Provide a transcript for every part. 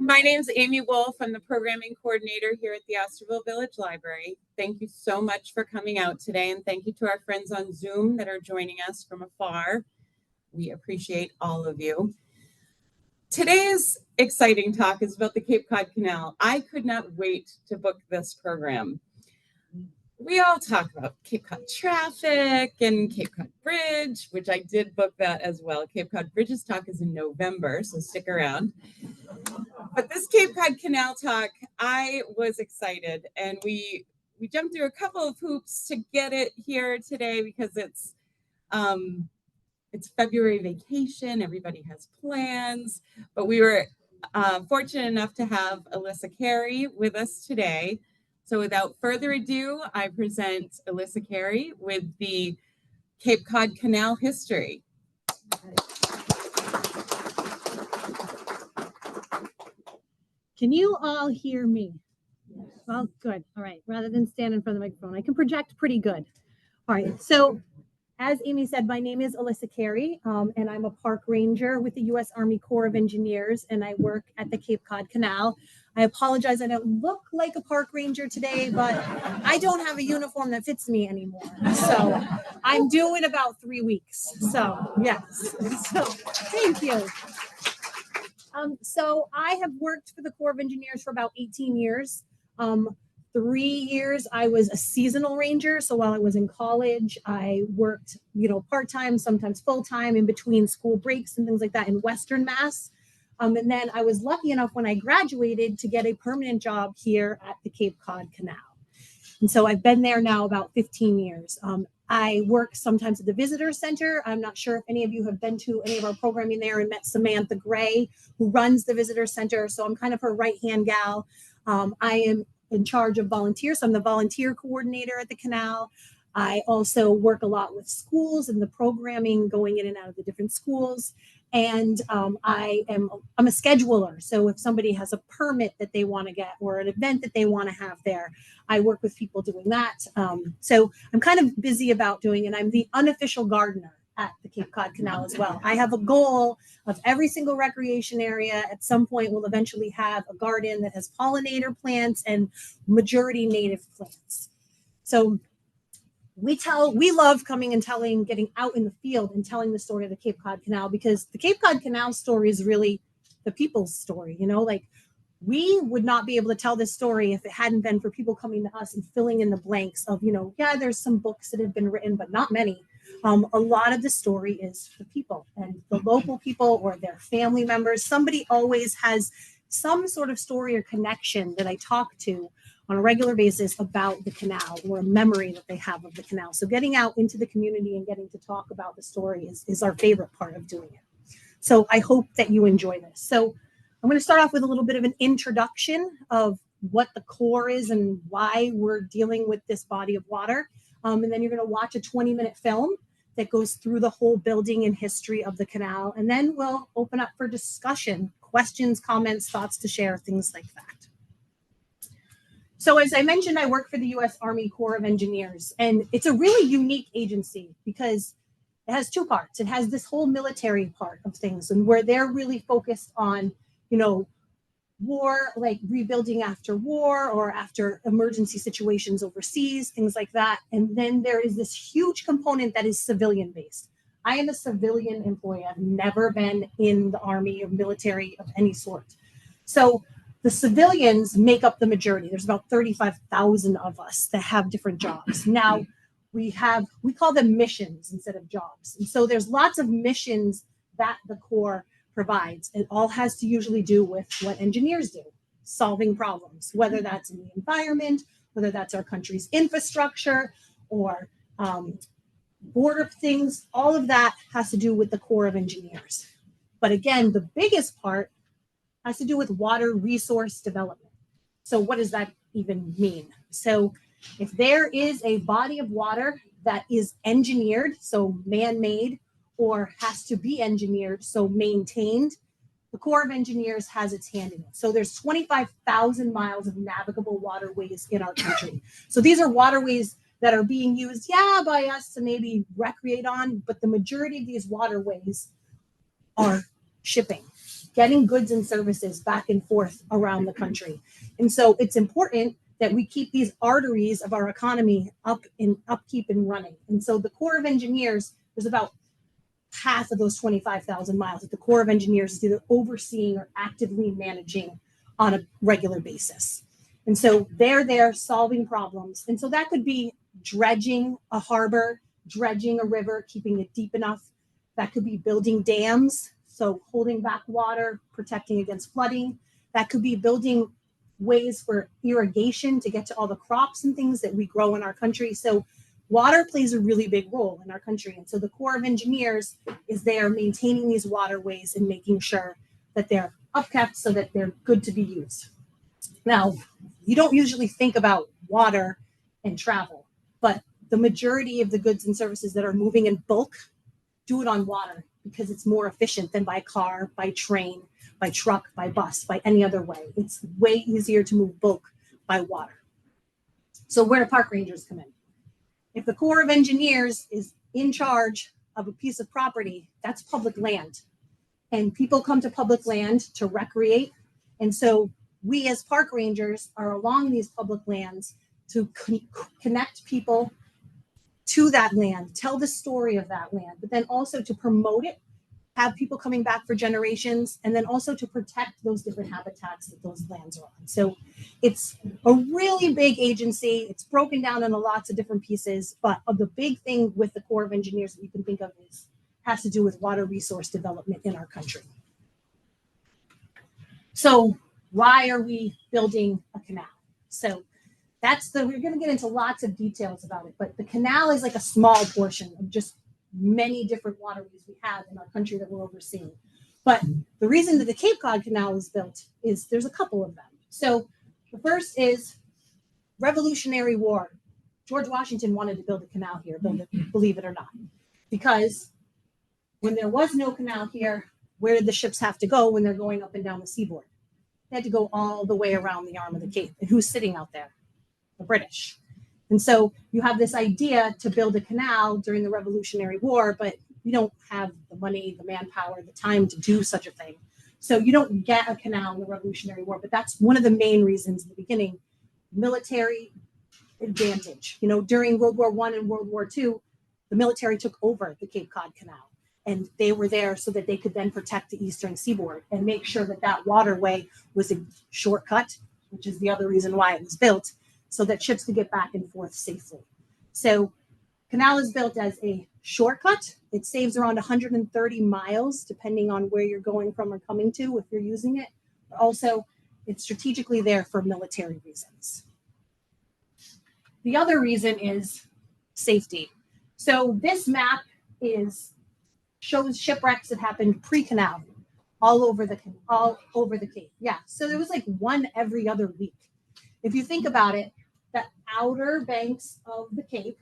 My name's Amy Wolf. I'm the programming coordinator here at the Osterville Village Library. Thank you so much for coming out today, and thank you to our friends on Zoom that are joining us from afar. We appreciate all of you. Today's exciting talk is about the Cape Cod Canal. I could not wait to book this program. We all talk about Cape Cod traffic and Cape Cod Bridge, which I did book that as well. Cape Cod Bridge's talk is in November, so stick around. But this Cape Cod Canal talk, I was excited, and we jumped through a couple of hoops to get it here today because it's February vacation. Everybody has plans, but we were fortunate enough to have Alyssa Carey with us today. So without further ado, I present Alyssa Carey with the Cape Cod Canal history. Can you all hear me? Yes. Well, good. All right. Rather than stand in front of the microphone, I can project pretty good. All right. So as Amy said, my name is Alyssa Carey, and I'm a park ranger with the U.S. Army Corps of Engineers, and I work at the Cape Cod Canal. I apologize, I don't look like a park ranger today, but I don't have a uniform that fits me anymore. So I'm due in about 3 weeks. So yes. So thank you. So I have worked for the Corps of Engineers for about 18 years. 3 years I was a seasonal ranger. So while I was in college, I worked, part-time, sometimes full-time in between school breaks and things like that in Western Mass. And then I was lucky enough when I graduated to get a permanent job here at the Cape Cod Canal. And so I've been there now about 15 years. I work sometimes at the visitor center. I'm not sure if any of you have been to any of our programming there and met Samantha Gray, who runs the visitor center. So I'm kind of her right-hand gal. I am in charge of volunteers. So I'm the volunteer coordinator at the canal. I also work a lot with schools and the programming going in and out of the different schools. And I'm a scheduler. So if somebody has a permit that they want to get or an event that they want to have there, I work with people doing that. So I'm kind of busy about doing it. I'm the unofficial gardener at the Cape Cod Canal as well. I have a goal of every single recreation area at some point will eventually have a garden that has pollinator plants and majority native plants. So we love coming and getting out in the field and telling the story of the Cape Cod Canal, because the Cape Cod Canal story is really the people's story. Like we would not be able to tell this story if it hadn't been for people coming to us and filling in the blanks of, there's some books that have been written, but not many. A lot of the story is the people and the local people or their family members. Somebody always has some sort of story or connection that I talk to on a regular basis about the canal or a memory that they have of the canal. So getting out into the community and getting to talk about the story is our favorite part of doing it. So I hope that you enjoy this. So I'm going to start off with a little bit of an introduction of what the Corps is and why we're dealing with this body of water. And then you're going to watch a 20-minute film that goes through the whole building and history of the canal. And then we'll open up for discussion, questions, comments, thoughts to share, things like that. So as I mentioned, I work for the U.S. Army Corps of Engineers, and it's a really unique agency because it has two parts. It has this whole military part of things, and where they're really focused on, war, like rebuilding after war or after emergency situations overseas, things like that. And then there is this huge component that is civilian based. I am a civilian employee. I've never been in the Army or military of any sort. So the civilians make up the majority. There's about 35,000 of us that have different jobs. Now we call them missions instead of jobs. And so there's lots of missions that the Corps provides. It all has to usually do with what engineers do, solving problems, whether that's in the environment, whether that's our country's infrastructure or border things. All of that has to do with the Corps of Engineers. But again, the biggest part has to do with water resource development. So what does that even mean? So if there is a body of water that is engineered, so man-made, or has to be engineered, so maintained, the Corps of Engineers has its hand in it. So there's 25,000 miles of navigable waterways in our country. So these are waterways that are being used, by us to maybe recreate on, but the majority of these waterways are shipping. getting goods and services back and forth around the country. And so it's important that we keep these arteries of our economy upkeep and running. And so the Corps of Engineers, there's about half of those 25,000 miles that the Corps of Engineers is either overseeing or actively managing on a regular basis. And so they're there solving problems. And so that could be dredging a harbor, dredging a river, keeping it deep enough. That could be building dams, so holding back water, protecting against flooding. That could be building ways for irrigation to get to all the crops and things that we grow in our country. So water plays a really big role in our country. And so the Corps of Engineers is there maintaining these waterways and making sure that they're upkept so that they're good to be used. Now, you don't usually think about water and travel, but the majority of the goods and services that are moving in bulk do it on water because it's more efficient than by car, by train, by truck, by bus, by any other way. It's way easier to move bulk by water. So where do park rangers come in? If the Corps of Engineers is in charge of a piece of property, that's public land. And people come to public land to recreate. And so we as park rangers are along these public lands to connect people to that land, tell the story of that land, but then also to promote it, have people coming back for generations, and then also to protect those different habitats that those lands are on. So it's a really big agency. It's broken down into lots of different pieces, but the big thing with the Corps of Engineers that you can think of has to do with water resource development in our country. So why are we building a canal? So we're going to get into lots of details about it, but the canal is like a small portion of just many different waterways we have in our country that we're overseeing. But the reason that the Cape Cod Canal was built is there's a couple of them. So the first is Revolutionary War. George Washington wanted to build a canal here, believe it or not, because when there was no canal here, where did the ships have to go when they're going up and down the seaboard? They had to go all the way around the arm of the Cape. And who's sitting out there? The British. And so you have this idea to build a canal during the Revolutionary War, but you don't have the money, the manpower, the time to do such a thing. So you don't get a canal in the Revolutionary War, but that's one of the main reasons in the beginning, military advantage. You know, during World War I and World War II, the military took over the Cape Cod Canal, and they were there so that they could then protect the eastern seaboard and make sure that that waterway was a shortcut, which is the other reason why it was built, so that ships could get back and forth safely. So canal is built as a shortcut. It saves around 130 miles, depending on where you're going from or coming to if you're using it. But also, it's strategically there for military reasons. The other reason is safety. So this map shows shipwrecks that happened pre-canal all over the Cape. Yeah, so there was like one every other week. If you think about it, the outer banks of the Cape,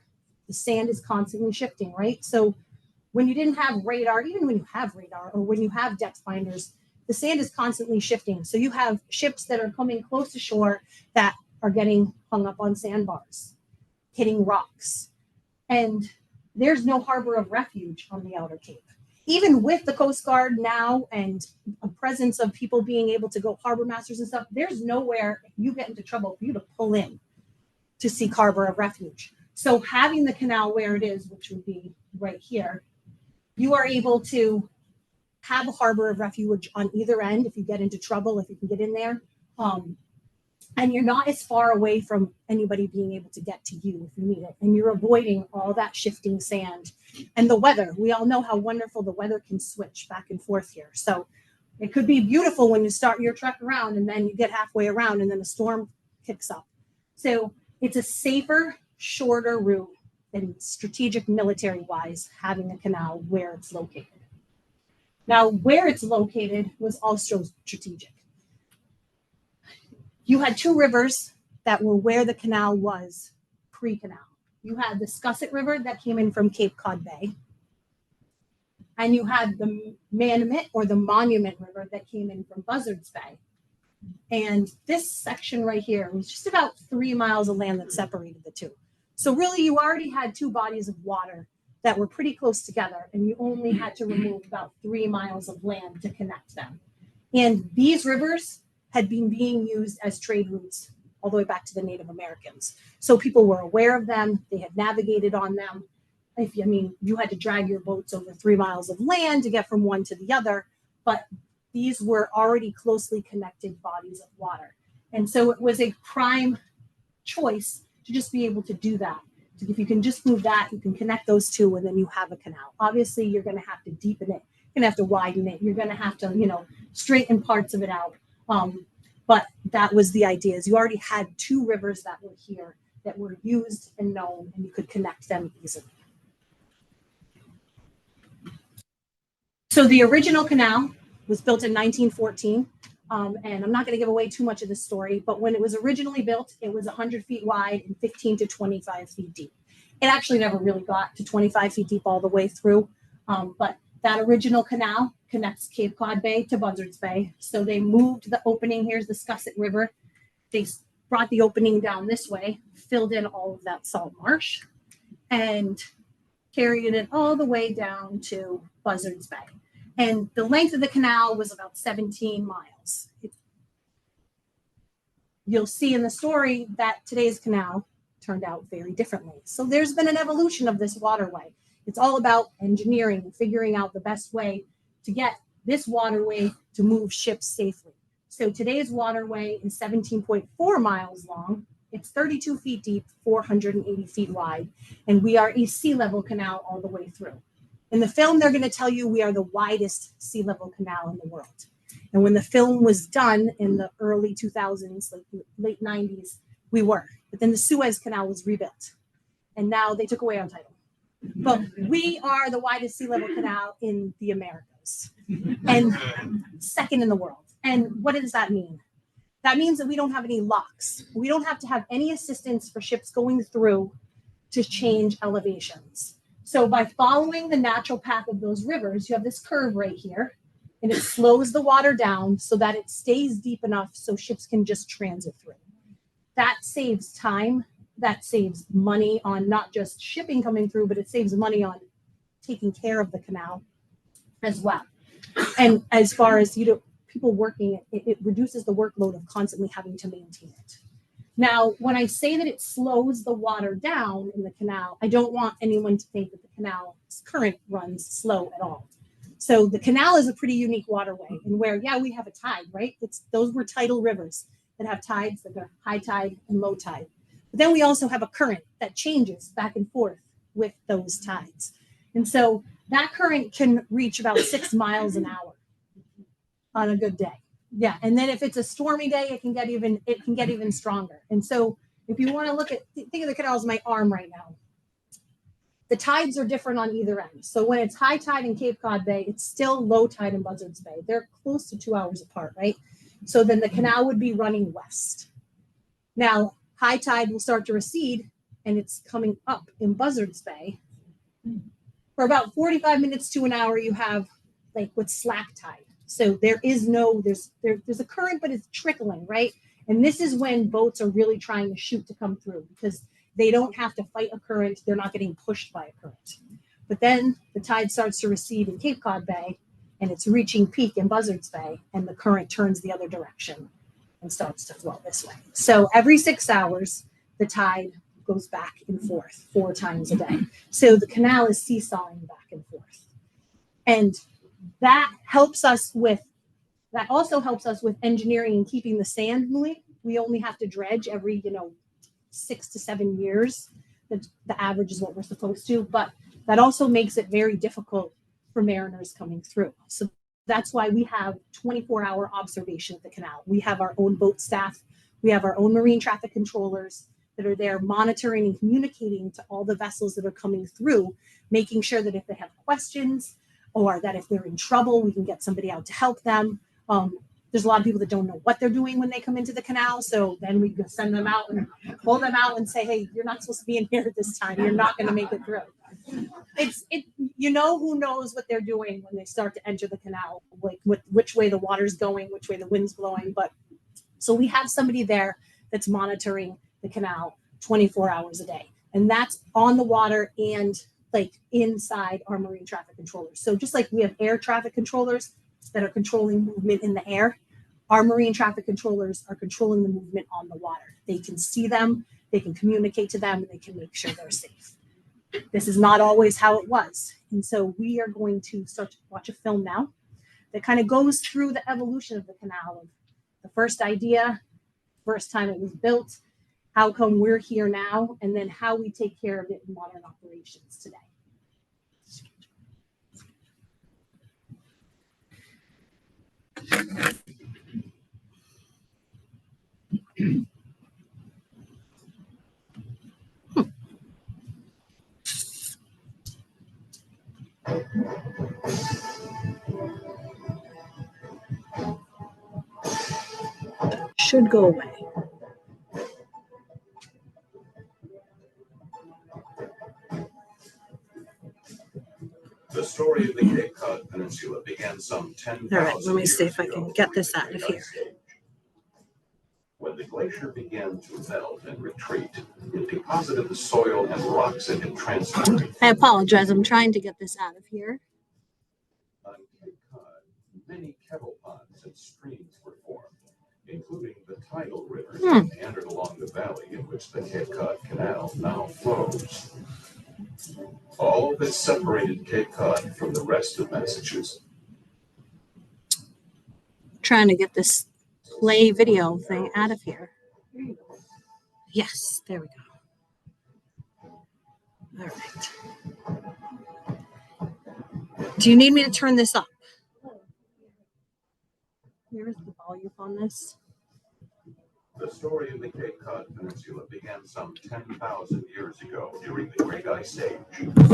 the sand is constantly shifting, right? So when you didn't have radar, even when you have radar or when you have depth finders, the sand is constantly shifting. So you have ships that are coming close to shore that are getting hung up on sandbars, hitting rocks. And there's no harbor of refuge on the outer Cape. Even with the Coast Guard now and a presence of people being able to go harbor masters and stuff, there's nowhere, if you get into trouble, for you to pull in to seek harbor of refuge. So having the canal where it is, which would be right here, you are able to have a harbor of refuge on either end if you get into trouble, if you can get in there. And you're not as far away from anybody being able to get to you if you need it. And you're avoiding all that shifting sand. And the weather, we all know how wonderful the weather can switch back and forth here. So it could be beautiful when you start your trek around and then you get halfway around and then a storm kicks up. So it's a safer, shorter route than strategic military-wise having a canal where it's located. Now, where it's located was also strategic. You had two rivers that were where the canal was pre-canal. You had the Scusset River that came in from Cape Cod Bay. And you had the Manomet or the Monument River that came in from Buzzards Bay. And this section right here was just about 3 miles of land that separated the two. So really, you already had two bodies of water that were pretty close together, and you only had to remove about 3 miles of land to connect them. And these rivers had been being used as trade routes all the way back to the Native Americans. So people were aware of them. They had navigated on them. You had to drag your boats over 3 miles of land to get from one to the other, but these were already closely connected bodies of water. And so it was a prime choice to just be able to do that. So if you can just move that, you can connect those two, and then you have a canal. Obviously, you're going to have to deepen it. You're going to have to widen it. You're going to have to, straighten parts of it out. But that was the idea, is you already had 2 rivers that were here that were used and known, and you could connect them easily. So the original canal was built in 1914. And I'm not going to give away too much of the story, but when it was originally built, it was 100 feet wide and 15 to 25 feet deep. It actually never really got to 25 feet deep all the way through, but that original canal connects Cape Cod Bay to Buzzards Bay. So they moved the opening. Here's the Scusset River. They brought the opening down this way, filled in all of that salt marsh, and carried it all the way down to Buzzards Bay. And the length of the canal was about 17 miles. You'll see in the story that today's canal turned out very differently. So there's been an evolution of this waterway. It's all about engineering and figuring out the best way to get this waterway to move ships safely. So today's waterway is 17.4 miles long. It's 32 feet deep, 480 feet wide, and we are a sea level canal all the way through. In the film, they're going to tell you we are the widest sea level canal in the world. And when the film was done in the early 2000s, like late 90s, we were. But then the Suez Canal was rebuilt, and now they took away our title. But we are the widest sea level canal in the Americas and second in the world. And what does that mean? That means that we don't have any locks. We don't have to have any assistance for ships going through to change elevations. So by following the natural path of those rivers, you have this curve right here, and it slows the water down so that it stays deep enough so ships can just transit through. That saves time. That saves money on not just shipping coming through, but it saves money on taking care of the canal as well. And as far as people working it, it reduces the workload of constantly having to maintain it. Now, when I say that it slows the water down in the canal, I don't want anyone to think that the canal's current runs slow at all. So the canal is a pretty unique waterway, and where, we have a tide, right? Those were tidal rivers that have tides that are high tide and low tide. But then we also have a current that changes back and forth with those tides. And so that current can reach about 6 miles an hour on a good day. Yeah, and then if it's a stormy day, it can get even stronger. And so if you want to think of the canal as my arm right now. The tides are different on either end. So when it's high tide in Cape Cod Bay, it's still low tide in Buzzards Bay. They're close to 2 hours apart, right? So then the canal would be running west. Now, high tide will start to recede, and it's coming up in Buzzards Bay. For about 45 minutes to an hour, you have what's slack tide. So there's a current, but it's trickling, right? And this is when boats are really trying to shoot to come through, because they don't have to fight a current. They're not getting pushed by a current. But then the tide starts to recede in Cape Cod Bay, and it's reaching peak in Buzzards Bay, and the current turns the other direction and starts to flow this way. So every 6 hours, the tide goes back and forth 4 times a day. So the canal is seesawing back and forth. And that also helps us with engineering and keeping the sand moving. We only have to dredge every, 6 to 7 years. The average is what we're supposed to, but that also makes it very difficult for mariners coming through. So that's why we have 24-hour observation of the canal. We have our own boat staff. We have our own marine traffic controllers that are there monitoring and communicating to all the vessels that are coming through, making sure that if they have questions or that if they're in trouble, we can get somebody out to help them. There's a lot of people that don't know what they're doing when they come into the canal. So then we send them out and pull them out and say, hey, you're not supposed to be in here at this time. You're not going to make it through. Who knows what they're doing when they start to enter the canal, which way the water's going, which way the wind's blowing. But so we have somebody there that's monitoring the canal 24 hours a day. And that's on the water and inside our marine traffic controllers. So just like we have air traffic controllers, that are controlling movement in the air. Our marine traffic controllers are controlling the movement on the water. They can see them, they can communicate to them, and they can make sure they're safe. This is not always how it was. And so we are going to start to watch a film now that kind of goes through the evolution of the canal, of the first idea, first time it was built, how come we're here now, and then how we take care of it in modern operations today. Should go away. The story of the Cape Cod Peninsula began some 10,000 All right, let me see years if I can ago get this during out the of Great here. Ice Age. When the glacier began to melt and retreat, it deposited the soil and rocks it had transported. I apologize. I'm trying to get this out of here. On Cape Cod, many kettle ponds and streams were formed, including the tidal rivers that meandered along the valley in which the Cape Cod Canal now flows. All that separated Cape Cod from the rest of Massachusetts. Trying to get this play video thing out of here. Yes, there we go. All right. Do you need me to turn this up? Where is the volume on this? The story of the Cape Cod Peninsula began some 10,000 years ago during the Great Ice Age, when the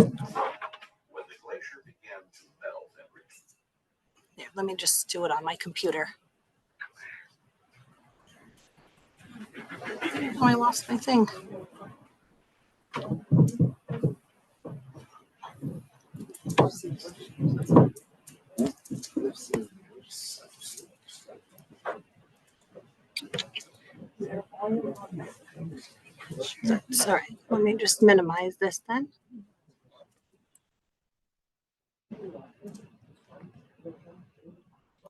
glacier began to melt and retreat. There, let me just do it on my computer. Oh, I lost my thing. That's all right. Let me just minimize this then.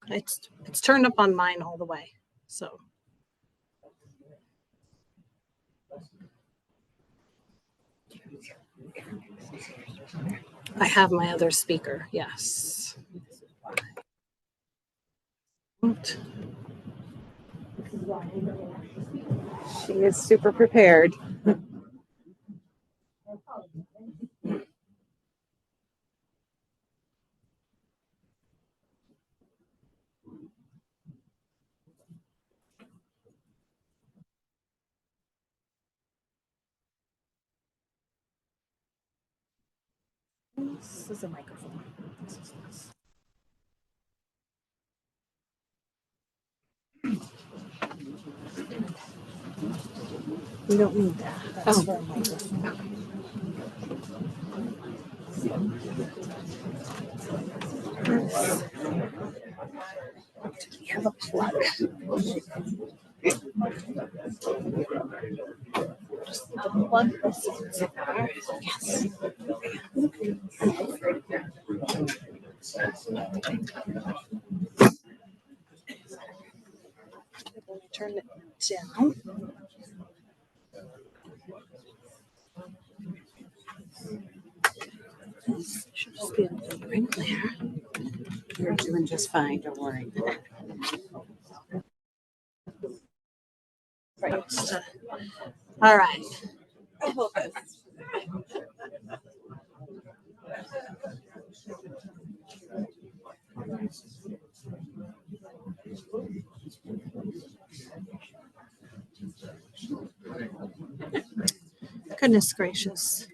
It's turned up on mine all the way. So I have my other speaker. Yes. She is super prepared. This is a microphone. We don't need that. That's for a microphone. Do we have a plug? Just need to plug this in. Yes. Turn it down. Should just be able to right there. You're doing just fine, don't worry. Right. All right. Goodness gracious.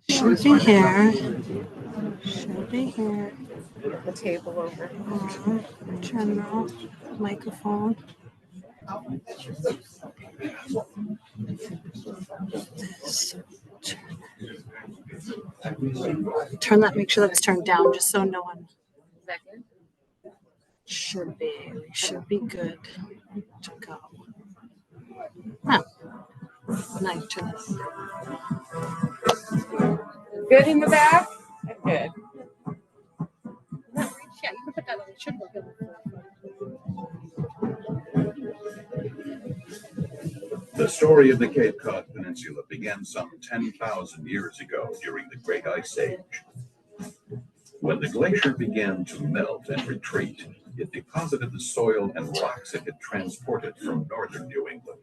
Should be here. Should be here. The table over. General microphone. This. Turn that. Make sure that's turned down, just so no one. Should be. We should be good to go. Nice turn this. Good in the back? Good. Yeah, you can put that on. It should look good. The story of the Cape Cod Peninsula began some 10,000 years ago during the Great Ice Age. When the glacier began to melt and retreat, it deposited the soil and rocks it had transported from northern New England.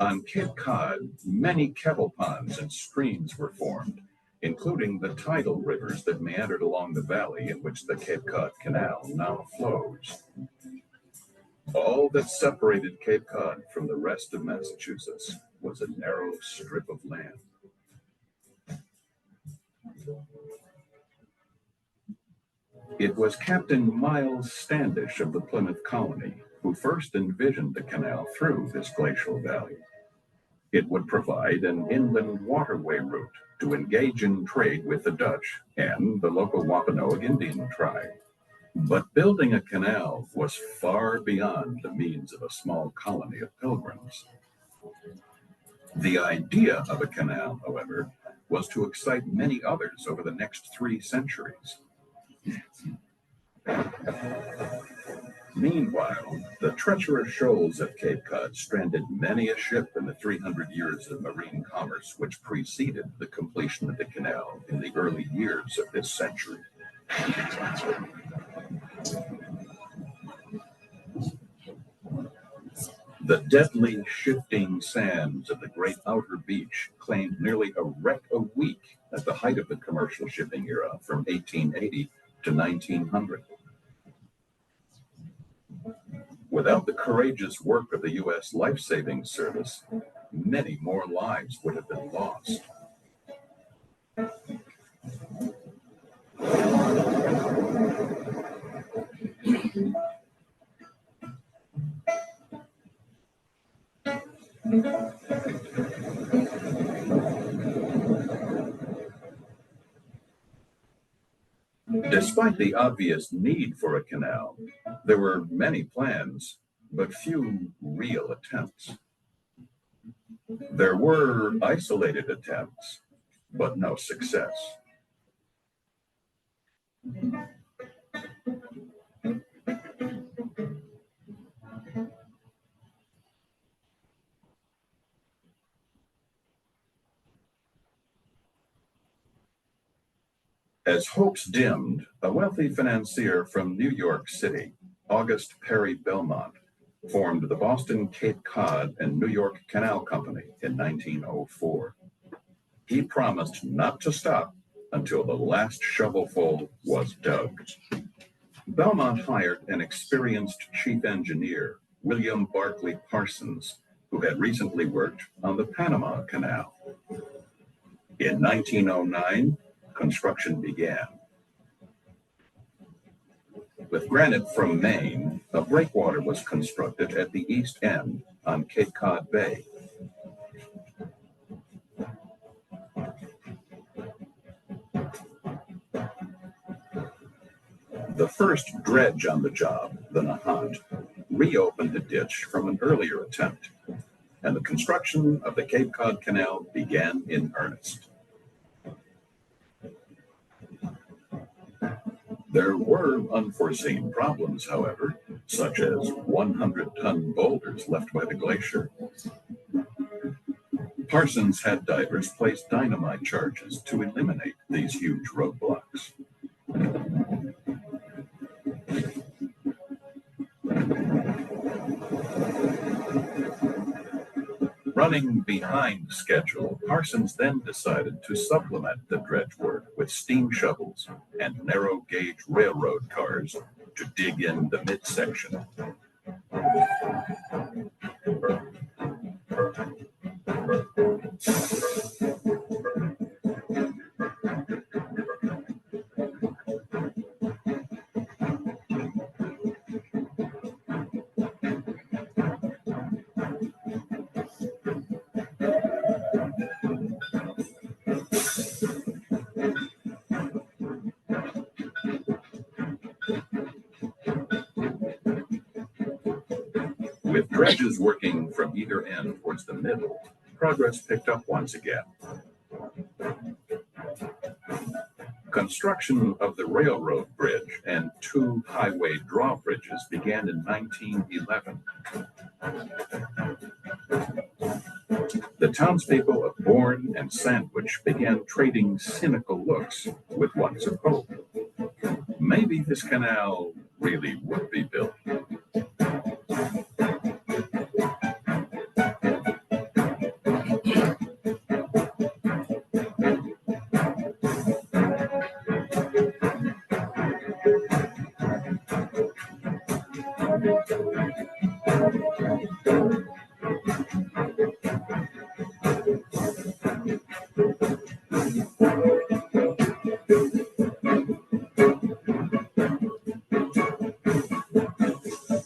On Cape Cod, many kettle ponds and streams were formed, including the tidal rivers that meandered along the valley in which the Cape Cod Canal now flows. All that separated Cape Cod from the rest of Massachusetts was a narrow strip of land. It was Captain Miles Standish of the Plymouth Colony who first envisioned the canal through this glacial valley. It would provide an inland waterway route to engage in trade with the Dutch and the local Wampanoag Indian tribe. But building a canal was far beyond the means of a small colony of pilgrims. The idea of a canal, however, was to excite many others over the next 3 centuries. Meanwhile, the treacherous shoals at Cape Cod stranded many a ship in the 300 years of marine commerce which preceded the completion of the canal in the early years of this century. The deadly shifting sands of the great outer beach claimed nearly a wreck a week at the height of the commercial shipping era from 1880 to 1900. Without the courageous work of the U.S. Life-Saving Service, many more lives would have been lost. Despite the obvious need for a canal, there were many plans, but few real attempts. There were isolated attempts, but no success. As hopes dimmed, a wealthy financier from New York City, August Perry Belmont, formed the Boston, Cape Cod, and New York Canal Company in 1904. He promised not to stop until the last shovelful was dug. Belmont hired an experienced chief engineer, William Barclay Parsons, who had recently worked on the Panama Canal. In 1909, construction began. With granite from Maine, a breakwater was constructed at the east end on Cape Cod Bay. The first dredge on the job, the Nahant, reopened the ditch from an earlier attempt, and the construction of the Cape Cod Canal began in earnest. There were unforeseen problems, however, such as 100-ton boulders left by the glacier. Parsons had divers place dynamite charges to eliminate these huge roadblocks. Running behind schedule, Parsons then decided to supplement the dredge work with steam shovels and narrow-gauge railroad cars to dig in the midsection. With dredges working from either end towards the middle, progress picked up once again. Construction of the railroad bridge and 2 highway drawbridges began in 1911. The townspeople of Bourne and Sandwich began trading cynical looks with ones of hope. Maybe this canal really would be built.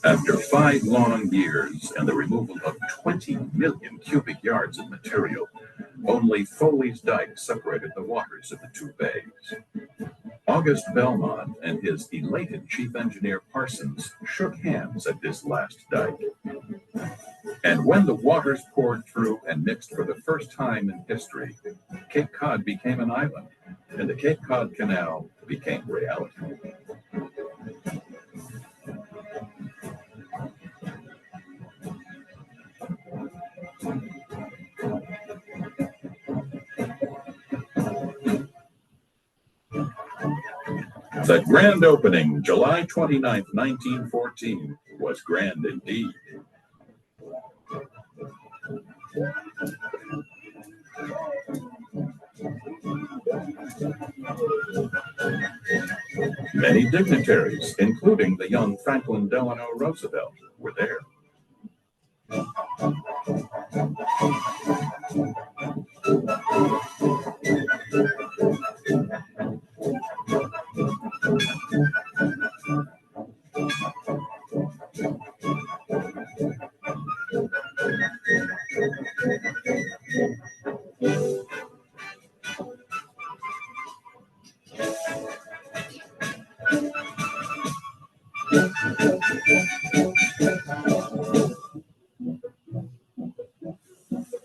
After 5 long years and the removal of 20 million cubic yards of material, only Foley's Dike separated the waters of the 2 bays. August Belmont and his elated chief engineer Parsons shook hands at this last dike. And when the waters poured through and mixed for the first time in history, Cape Cod became an island, and the Cape Cod Canal became reality. The grand opening, July 29th, 1914, was grand indeed. Many dignitaries, including the young Franklin Delano Roosevelt, were there.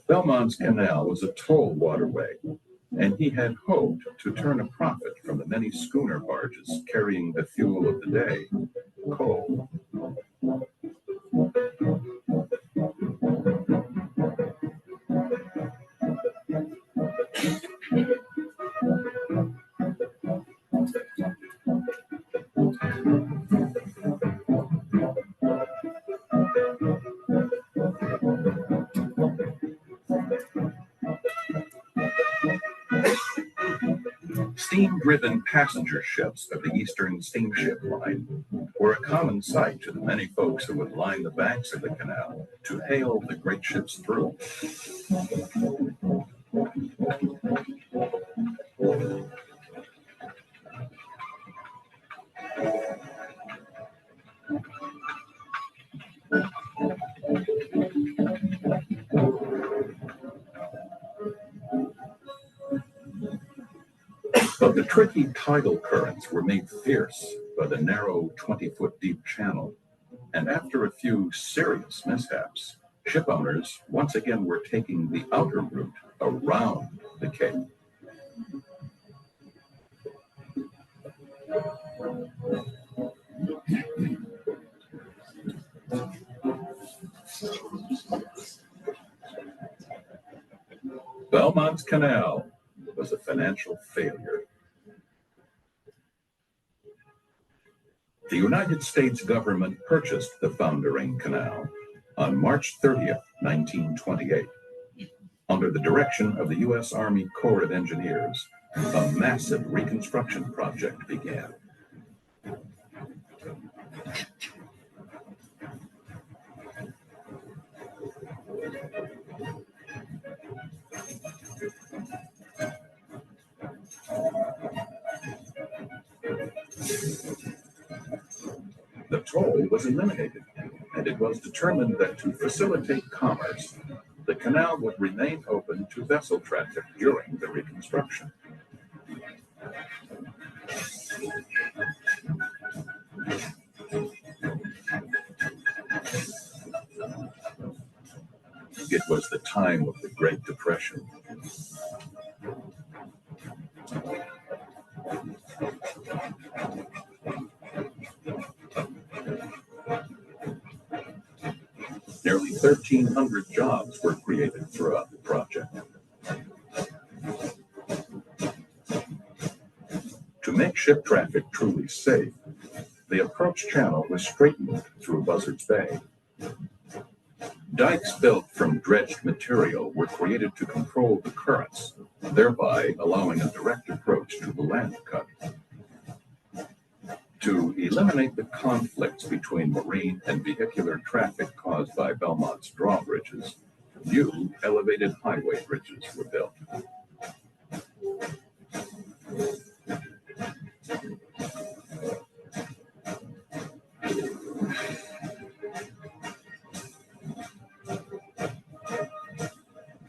Belmont's canal was a toll waterway, and he had hoped to turn a profit from the many schooner barges carrying the fuel of the day, coal. Steam-driven passenger ships of the Eastern Steamship Line were a common sight to the many folks who would line the banks of the canal to hail the great ships through. But the tricky tidal currents were made fierce by the narrow 20-foot deep channel, and after a few serious mishaps, ship owners once again were taking the outer route around the Cape. Belmont's Canal was a financial failure. The United States government purchased the foundering canal on March 30th, 1928. Under the direction of the U.S. Army Corps of Engineers, a massive reconstruction project began. The toll was eliminated, and it was determined that to facilitate commerce, the canal would remain open to vessel traffic during the reconstruction. was the time of the Great Depression. Nearly 1,300 jobs were created throughout the project. To make ship traffic truly safe, the approach channel was straightened through Buzzards Bay. Dikes built from dredged material were created to control the currents, thereby allowing a direct approach to the land cut. To eliminate the conflicts between marine and vehicular traffic caused by Belmont's drawbridges, new elevated highway bridges were built.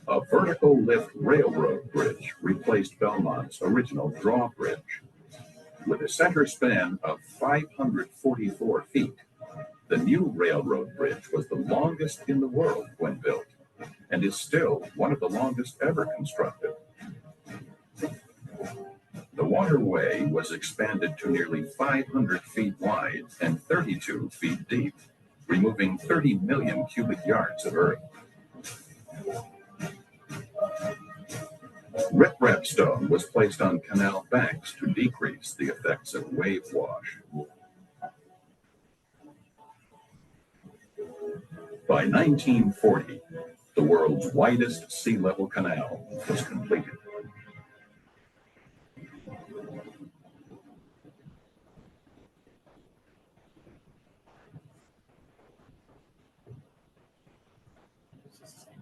A vertical lift railroad bridge replaced Belmont's original drawbridge. With a center span of 544 feet, the new railroad bridge was the longest in the world when built, and is still one of the longest ever constructed. The waterway was expanded to nearly 500 feet wide and 32 feet deep, removing 30 million cubic yards of earth. Riprap stone was placed on canal banks to decrease the effects of wave wash. By 1940, the world's widest sea level canal was completed.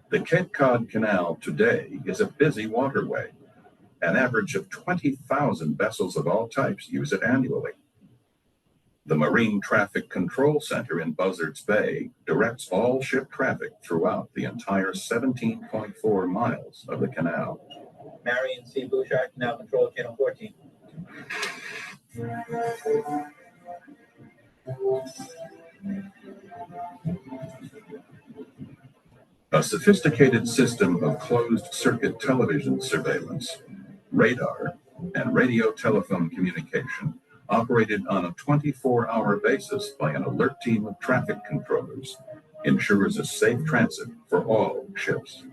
The Cape Cod Canal today is a busy waterway. An average of 20,000 vessels of all types use it annually. The Marine Traffic Control Center in Buzzards Bay directs all ship traffic throughout the entire 17.4 miles of the canal. Marion C. Bouchard, Canal Control, Channel 14. A sophisticated system of closed-circuit television surveillance, radar, and radio telephone communication operated on a 24-hour basis by an alert team of traffic controllers ensures a safe transit for all ships.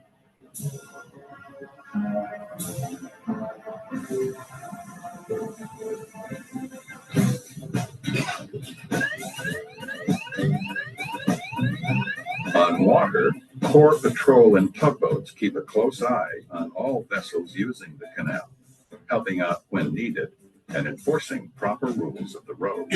On water, Corps Patrol and tugboats keep a close eye on all vessels using the canal, helping out when needed and enforcing proper rules of the road.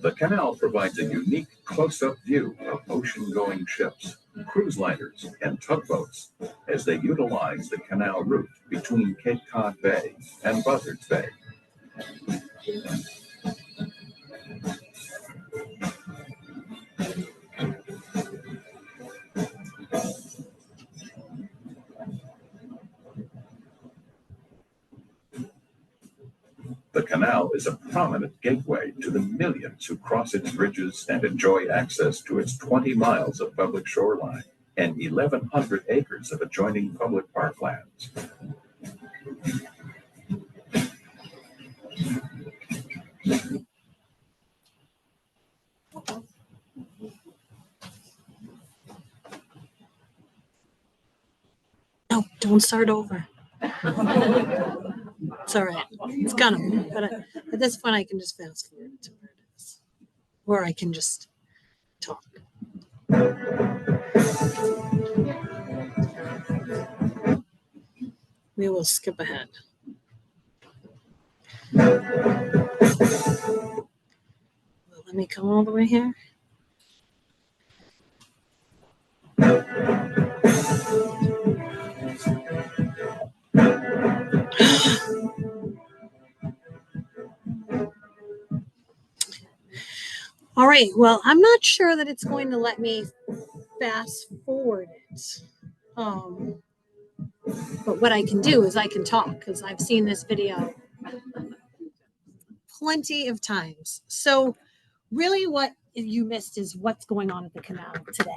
The canal provides a unique close-up view of ocean-going ships, cruise liners, and tugboats as they utilize the canal route between Cape Cod Bay and Buzzards Bay. The canal is a prominent gateway to the millions who cross its bridges and enjoy access to its 20 miles of public shoreline and 1,100 acres of adjoining public parklands. No, don't start over. It's all right. It's gonna, but at this point, I can just fast forward to where it is, or I can just talk. We will skip ahead. Well, let me come all the way here. All right, well, I'm not sure that it's going to let me fast forward it. But what I can do is I can talk because I've seen this video plenty of times. So really what you missed is what's going on at the canal today,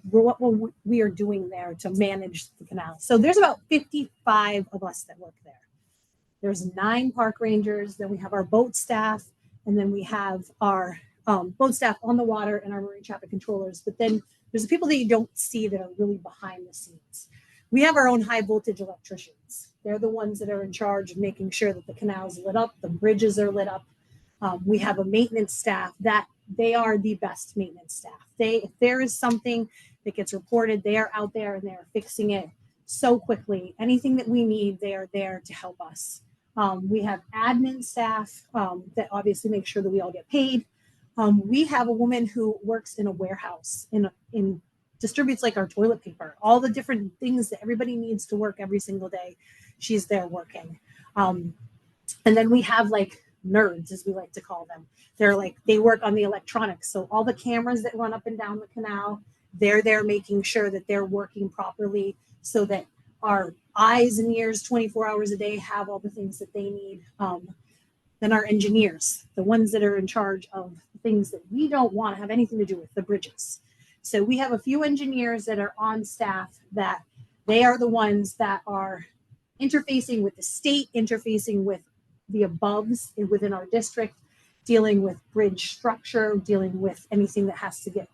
what we are doing there to manage the canal. So there's about 55 of us that work there. There's 9 park rangers, then we have our boat staff, and then we have our boat staff on the water and our marine traffic controllers. But then there's the people that you don't see that are really behind the scenes. We have our own high voltage electricians. They're the ones that are in charge of making sure that the canal's lit up, the bridges are lit up. We have a maintenance staff that they are the best maintenance staff. If there is something that gets reported, they are out there and they are fixing it so quickly. Anything that we need, they are there to help us. We have admin staff that obviously make sure that we all get paid. We have a woman who works in a warehouse in distributes like our toilet paper, all the different things that everybody needs to work every single day. She's there working. And then we have like nerds, as we like to call them. They work on the electronics. So all the cameras that run up and down the canal, they're there making sure that they're working properly so that our eyes and ears 24 hours a day have all the things that they need. Then our engineers, the ones that are in charge of things that we don't want to have anything to do with, the bridges. So we have a few engineers that are on staff that they are the ones that are interfacing with the state, interfacing with the aboves within our district, dealing with bridge structure, dealing with anything that has to get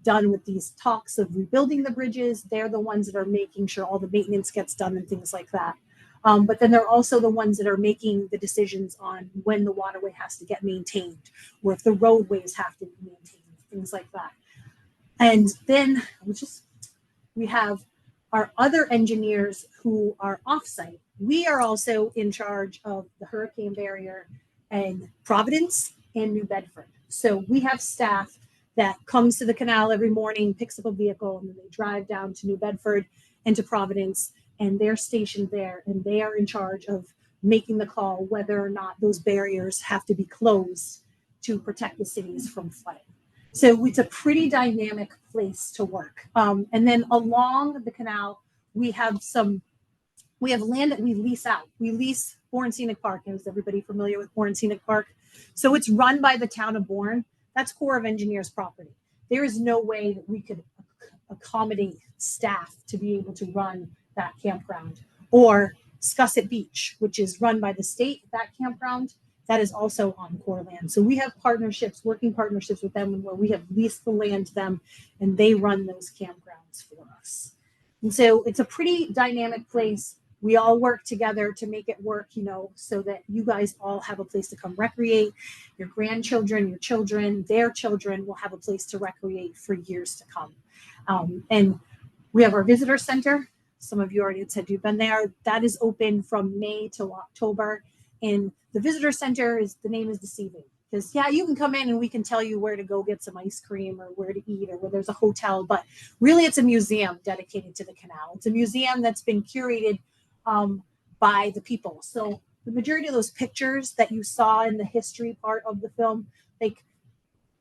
done with these talks of rebuilding the bridges. They're the ones that are making sure all the maintenance gets done and things like that. But then they're also the ones that are making the decisions on when the waterway has to get maintained, or if the roadways have to be maintained, things like that. And then we have our other engineers who are offsite. We are also in charge of the hurricane barrier and Providence and New Bedford. So we have staff that comes to the canal every morning, picks up a vehicle, and then they drive down to New Bedford and to Providence, and they're stationed there, and they are in charge of making the call whether or not those barriers have to be closed to protect the cities from flooding. So it's a pretty dynamic place to work. And then along the canal, we have land that we lease out. We lease Bourne Scenic Park. Is everybody familiar with Bourne Scenic Park? So it's run by the town of Bourne. That's Corps of Engineers property. There is no way that we could accommodate staff to be able to run that campground. Or Scusset Beach, which is run by the state, that campground, that is also on Corps land. So we have working partnerships with them where we have leased the land to them and they run those campgrounds for us. And so it's a pretty dynamic place. We all work together to make it work, so that you guys all have a place to come recreate. Your grandchildren, your children, their children will have a place to recreate for years to come. And we have our visitor center. Some of you already said you've been there. That is open from May to October. And the visitor center the name is deceiving because you can come in and we can tell you where to go get some ice cream or where to eat or where there's a hotel, but really it's a museum dedicated to the canal. It's a museum that's been curated by the people. So the majority of those pictures that you saw in the history part of the film,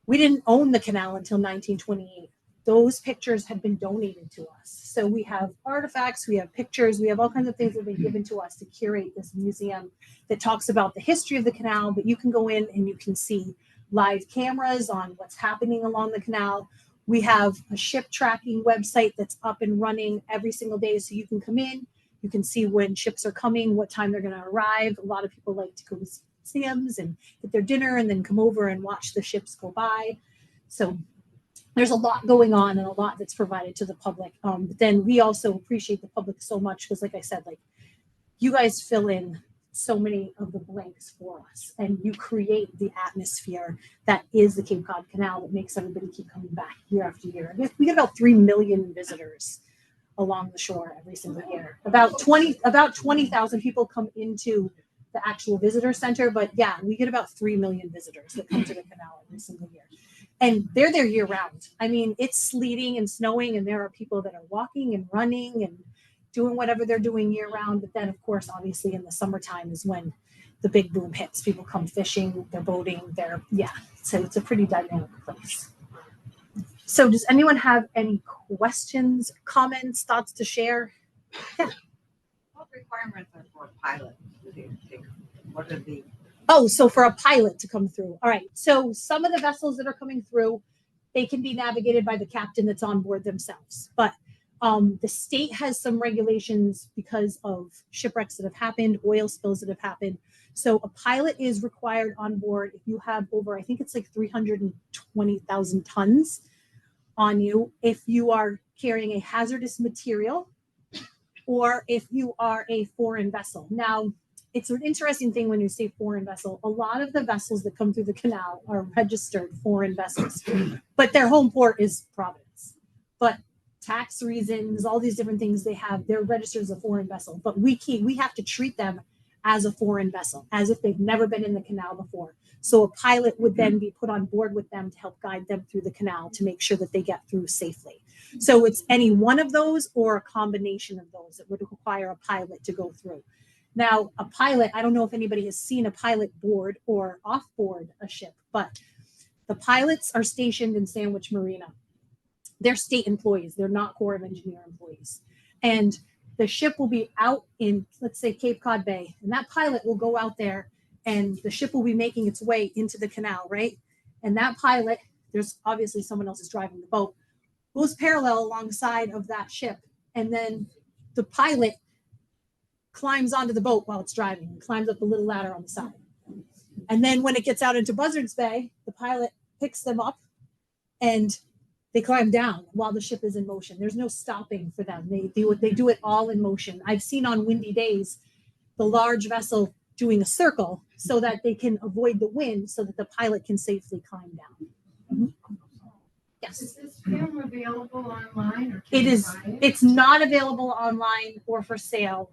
we didn't own the canal until 1928. Those pictures had been donated to us. So we have artifacts, we have pictures, we have all kinds of things that have been given to us to curate this museum that talks about the history of the canal, but you can go in and you can see live cameras on what's happening along the canal. We have a ship tracking website that's up and running every single day. So you can come in, you can see when ships are coming, what time they're going to arrive. A lot of people like to go to museums and get their dinner and then come over and watch the ships go by. So there's a lot going on and a lot that's provided to the public. But then we also appreciate the public so much because, like I said, you guys fill in so many of the blanks for us and you create the atmosphere that is the Cape Cod Canal that makes everybody keep coming back year after year. We get about 3 million visitors along the shore every single year. About 20,000 people come into the actual visitor center, but we get about 3 million visitors that come to the canal every single year. And they're there year round. I mean, it's sleeting and snowing and there are people that are walking and running and doing whatever they're doing year round. But then, of course, obviously in the summertime is when the big boom hits. People come fishing, they're boating, so it's a pretty dynamic place. So does anyone have any questions, comments, thoughts to share? Yeah. requirements are for a pilot? What are the? Oh, so for a pilot to come through. All right. So some of the vessels that are coming through, they can be navigated by the captain that's on board themselves. But the state has some regulations because of shipwrecks that have happened, oil spills that have happened. So a pilot is required on board if you have over, I think it's like 320,000 tons on you, if you are carrying a hazardous material or if you are a foreign vessel. Now, it's an interesting thing when you say foreign vessel. A lot of the vessels that come through the canal are registered foreign vessels, but their home port is Providence. But tax reasons, all these different things they have, they're registered as a foreign vessel. But we have to treat them as a foreign vessel, as if they've never been in the canal before. So a pilot would then be put on board with them to help guide them through the canal to make sure that they get through safely. So it's any one of those or a combination of those that would require a pilot to go through. Now, a pilot, I don't know if anybody has seen a pilot board or off board a ship, but the pilots are stationed in Sandwich Marina. They're state employees. They're not Corps of Engineer employees. And the ship will be out in, let's say, Cape Cod Bay, and that pilot will go out there and the ship will be making its way into the canal, right? And that pilot, there's obviously someone else is driving the boat, goes parallel alongside of that ship. And then the pilot climbs onto the boat while it's driving and climbs up the little ladder on the side. And then when it gets out into Buzzards Bay, the pilot picks them up and they climb down while the ship is in motion. There's no stopping for them. They do it all in motion. I've seen on windy days the large vessel doing a circle so that they can avoid the wind so that the pilot can safely climb down. Mm-hmm. Yes. Is this film available online? Or it is. It's not available online or for sale.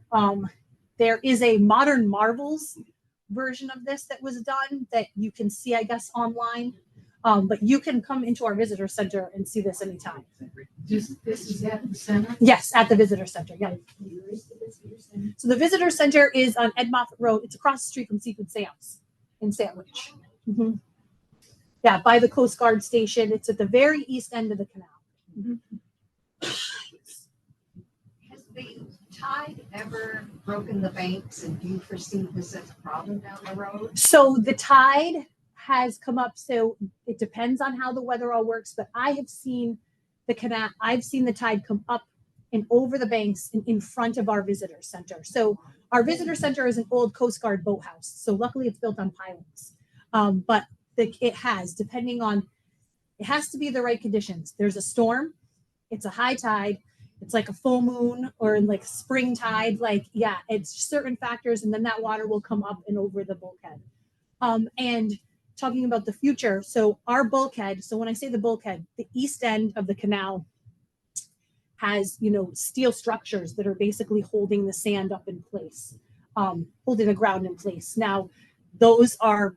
There is a Modern Marvels version of this that was done that you can see, I guess, online. But you can come into our visitor center and see this anytime. This is at the center? Yes, at the visitor center. Yeah. So the visitor center is on Ed Moffat Road. It's across the street from Seafood Sam's in Sandwich. Mm-hmm. Yeah, by the Coast Guard station. It's at the very east end of the canal. Mm-hmm. Has the tide ever broken the banks, and do you foresee this as a problem down the road? So the tide has come up. So it depends on how the weather all works, but I have seen the canal. I've seen the tide come up and over the banks and in front of our visitor center. So our visitor center is an old Coast Guard boathouse. So luckily it's built on pylons. But it has to be the right conditions. There's a storm, it's a high tide, it's like a full moon or like spring tide. Like, yeah, it's certain factors. And then that water will come up and over the bulkhead. And talking about the future. So our bulkhead, so when I say the bulkhead, the east end of the canal has, steel structures that are basically holding the sand up in place, holding the ground in place. Now, those are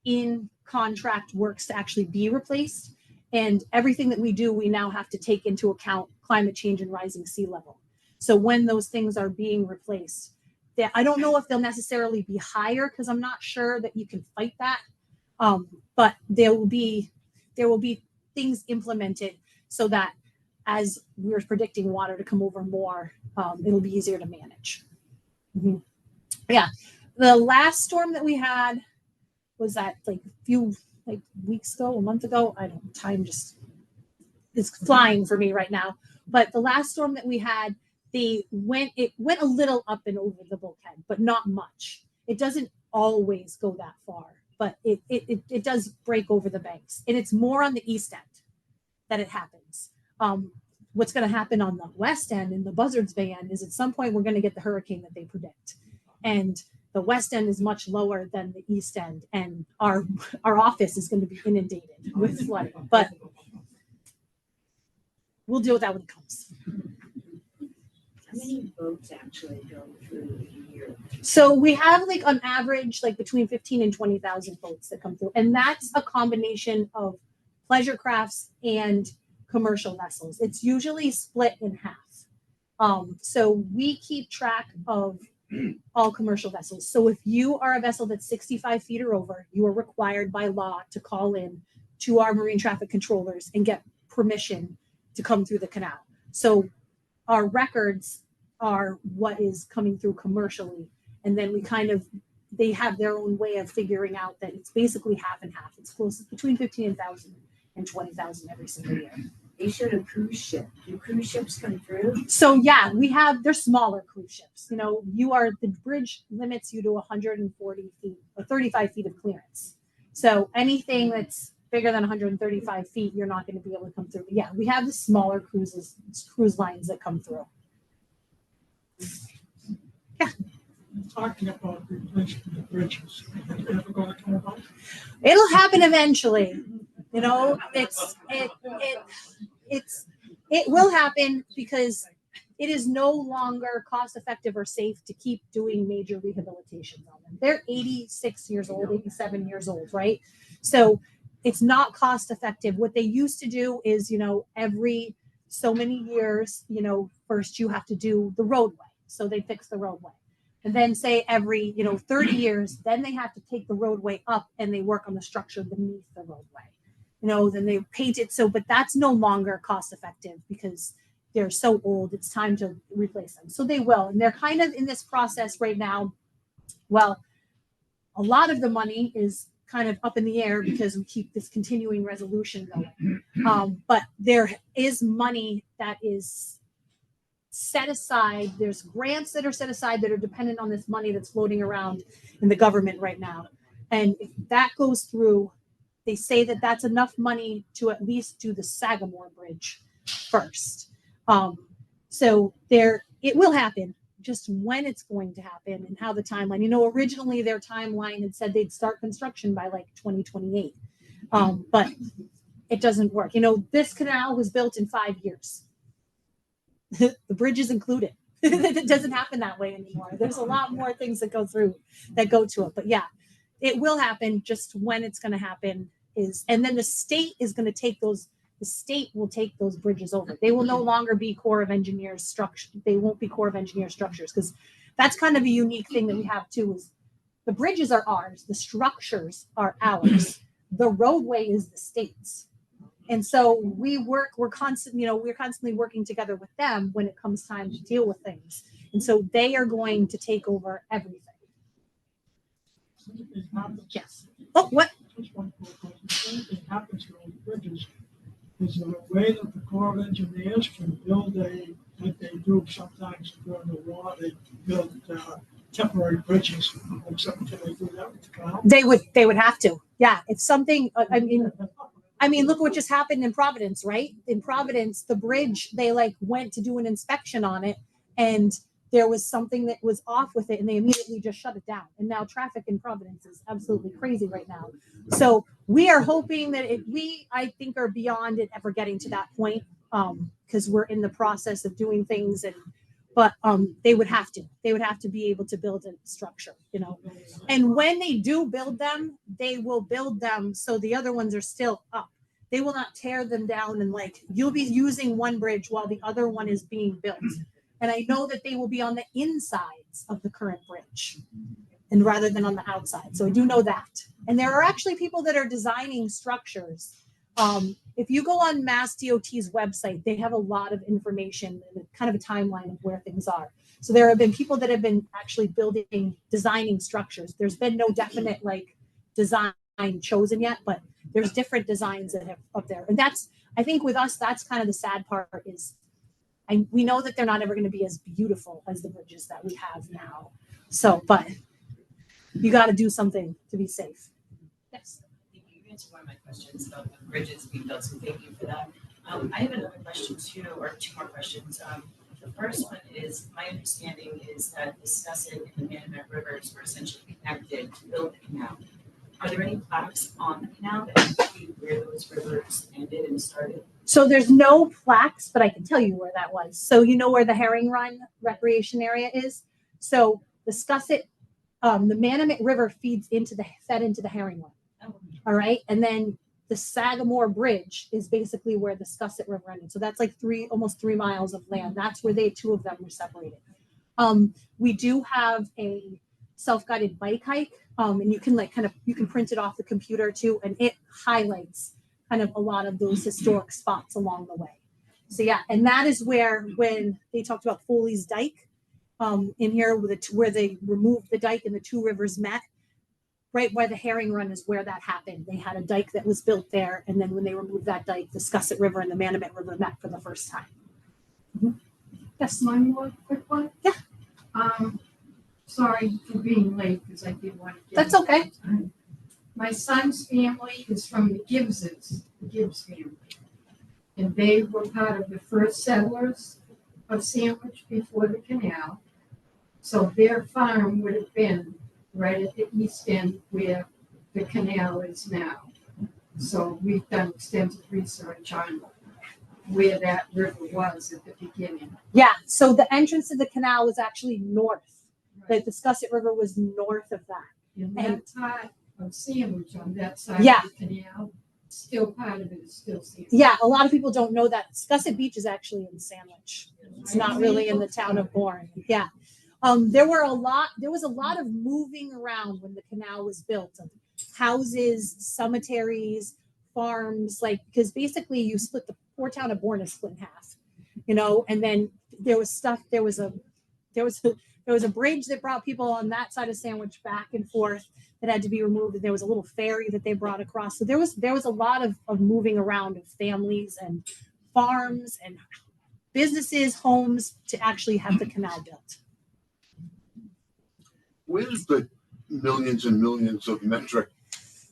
in contract works to actually be replaced. And everything that we do, we now have to take into account climate change and rising sea level. So when those things are being replaced, I don't know if they'll necessarily be higher because I'm not sure that you can fight that. But there will be things implemented so that as we're predicting water to come over more, it'll be easier to manage. Mm-hmm. Yeah, the last storm that we had was that like a few weeks ago, a month ago. I don't. Time just is flying for me right now. But the last storm that we had, it went a little up and over the bulkhead, but not much. It doesn't always go that far. But it does break over the banks. And it's more on the east end that it happens. What's going to happen on the west end and the Buzzards Bay end is at some point we're going to get the hurricane that they predict. And the west end is much lower than the east end. And our office is going to be inundated with flooding. But we'll deal with that when it comes. How many boats actually go through a year? So we have on average, between 15 and 20,000 boats that come through. And that's a combination of pleasure crafts and commercial vessels. It's usually split in half. So we keep track of all commercial vessels. So if you are a vessel that's 65 feet or over, you are required by law to call in to our marine traffic controllers and get permission to come through the canal. So our records are what is coming through commercially. And then they have their own way of figuring out that it's basically half and half. It's close between 15,000 and 20,000 every single year. They showed a cruise ship. Do cruise ships come through? So yeah, they're smaller cruise ships. You know, the bridge limits you to 140 feet or 35 feet of clearance. So anything that's bigger than 135 feet, you're not going to be able to come through. But yeah, we have the smaller cruise lines that come through. Yeah. Talking about replacing the bridges, is it ever going to come about? It'll happen eventually. You know, it will happen because it is no longer cost effective or safe to keep doing major rehabilitations on them. They're 86 years old, 87 years old, right? So it's not cost effective. What they used to do is, you know, every so many years, you know, first you have to do the roadway. So they fix the roadway. And then say every, 30 years, then they have to take the roadway up and they work on the structure beneath the roadway. You know, then they paint it. So, but that's no longer cost effective because they're so old. It's time to replace them. So they will. And they're kind of in this process right now. Well, a lot of the money is kind of up in the air because we keep this continuing resolution going. But there is money that is set aside. There's grants that are set aside that are dependent on this money that's floating around in the government right now. And if that goes through, they say that that's enough money to at least do the Sagamore Bridge first. So it will happen. Just when it's going to happen and how the timeline. You know, originally their timeline had said they'd start construction by like 2028, but it doesn't work. You know, this canal was built in 5 years. The bridge is included. It doesn't happen that way anymore. There's a lot more things that go to it. But yeah, it will happen. Just when it's going to happen and then the state is going to take those. The state will take those bridges over. They will no longer be Corps of Engineers structure. They won't be Corps of Engineers structures because that's kind of a unique thing that we have too. Is the bridges are ours, the structures are ours, the roadway is the state's, and so we're constantly working together with them when it comes time to deal with things, and so they are going to take over everything. Yes. Oh, what? Just one quick question. If anything happens to those bridges, is there a way that the Corps of Engineers can build like they do sometimes during the war, they build temporary bridges or something? Can they do that with the canal? They would have to. Yeah. If something, I mean, look what just happened in Providence, right? In Providence, the bridge, they went to do an inspection on it and there was something that was off with it and they immediately just shut it down. And now traffic in Providence is absolutely crazy right now. So we are hoping that I think are beyond it ever getting to that point because we're in the process of doing things but they would have to be able to build a structure, and when they do build them, they will build them so the other ones are still up. They will not tear them down and you'll be using one bridge while the other one is being built. And I know that they will be on the insides of the current bridge and rather than on the outside. So I do know that. And there are actually people that are designing structures. If you go on Mass DOT's website, they have a lot of information and kind of a timeline of where things are. So there have been people that have been actually designing structures. There's been no definite design chosen yet, but there's different designs that have up there. And I think with us, that's kind of the sad part is we know that they're not ever going to be as beautiful as the bridges that we have now. So, but you got to do something to be safe. Yes. You answered one of my questions about the bridges being built, so thank you for that. I have another question too, or two more questions. The first one is, my understanding is that the Scusset and the Manamet rivers were essentially connected to build the canal. Are there any plaques on the canal that indicate where those rivers ended and started? So there's no plaques, but I can tell you where that was. So you know where the Herring Run recreation area is? So the Scusset, the Manamet River fed into the Herring Run. Oh. All right. And then the Sagamore Bridge is basically where the Scusset River ended. So that's almost 3 miles of land. That's where two of them were separated. We do have a self-guided bike hike. And you can you can print it off the computer too. And it highlights kind of a lot of those historic spots along the way. So yeah, and that is where when they talked about Foley's Dike, in here where they removed the dike and the two rivers met. Right where the Herring Run is where that happened. They had a dike that was built there, and then when they removed that dike, the Scusset River and the Manamet River met for the first time. Yes. One more quick one. Yeah. Sorry for being late because I did want to get. That's okay. My son's family is from the Gibbses, the Gibbs family. And they were part of the first settlers of Sandwich before the canal. So their farm would have been right at the east end where the canal is now. So we've done extensive research on where that river was at the beginning. Yeah. So the entrance to the canal was actually north. Like the Scusset River was north of that. And that part of Sandwich on that side Yeah. of the canal, still part of it is still Sandwich. Yeah, a lot of people don't know that Scusset Beach is actually in Sandwich. It's not really in the town of Bourne. Yeah. There was a lot of moving around when the canal was built, of houses, cemeteries, farms, like, because basically you split the poor town of Bourne is split in half, and then there was a bridge that brought people on that side of Sandwich back and forth that had to be removed. And there was a little ferry that they brought across. So there was a lot of moving around of families and farms and businesses, homes to actually have the canal built. Where's the millions and millions of metric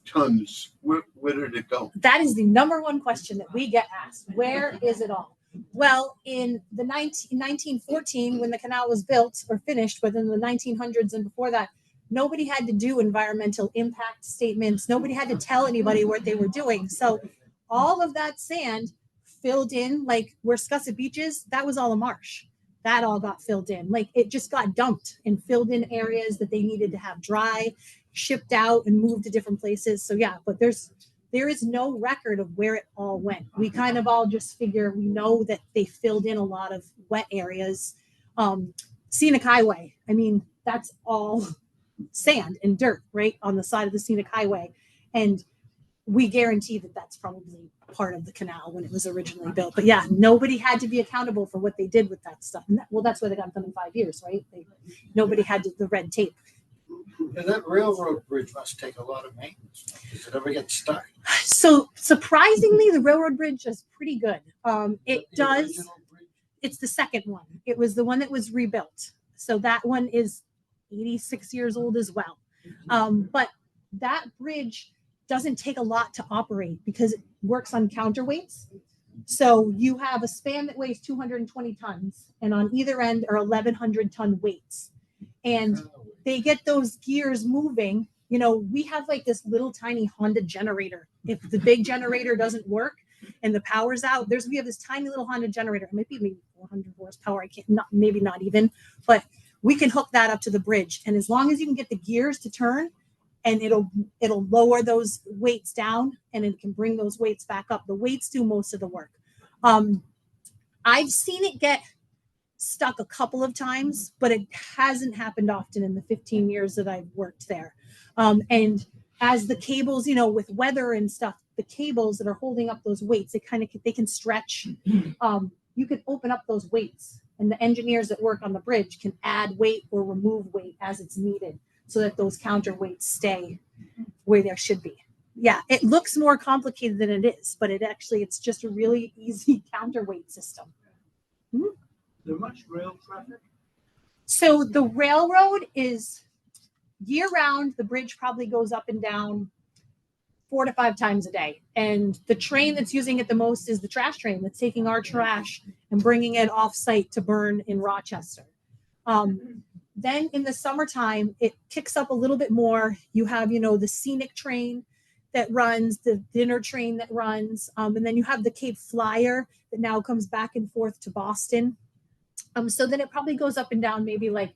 tons? Where did it go? That is the number one question that we get asked. Where is it all? Well, in the 1914, when the canal was built or finished, but in the 1900s and before that, nobody had to do environmental impact statements. Nobody had to tell anybody what they were doing. So all of that sand filled in, like where Scusset Beach is, that was all a marsh. That all got filled in. Like it just got dumped and filled in areas that they needed to have dry, shipped out and moved to different places. So yeah, but there is no record of where it all went. We kind of all just figure, we know that they filled in a lot of wet areas. Scenic Highway, I mean, that's all sand and dirt right on the side of the Scenic Highway. And we guarantee that that's probably part of the canal when it was originally built. But yeah, nobody had to be accountable for what they did with that stuff. And that's why they got done in 5 years, right? Nobody had the red tape. And that railroad bridge must take a lot of maintenance. Does it ever get stuck? So surprisingly, the railroad bridge is pretty good. It does. It's the second one. It was the one that was rebuilt. So that one is 86 years old as well. But that bridge doesn't take a lot to operate because it works on counterweights. So you have a span that weighs 220 tons, and on either end are 1,100 ton weights. And they get those gears moving. We have like this little tiny Honda generator. If the big generator doesn't work and the power's out, we have this tiny little Honda generator. It might be maybe 400 horsepower. Maybe not even, but we can hook that up to the bridge. And as long as you can get the gears to turn, and it'll lower those weights down, and it can bring those weights back up. The weights do most of the work. I've seen it get stuck a couple of times, but it hasn't happened often in the 15 years that I've worked there. And as the cables, with weather and stuff, the cables that are holding up those weights, they can stretch. You can open up those weights, and the engineers that work on the bridge can add weight or remove weight as it's needed, so that those counterweights stay where they should be. Yeah, it looks more complicated than it is, but it's just a really easy counterweight system. Is there much rail traffic? So the railroad is year round. The bridge probably goes up and down 4 to 5 times a day. And the train that's using it the most is the trash train that's taking our trash and bringing it off site to burn in Rochester. Then in the summertime, it kicks up a little bit more. You have, the scenic train that runs, the dinner train that runs, and then you have the Cape Flyer that now comes back and forth to Boston. So then it probably goes up and down maybe like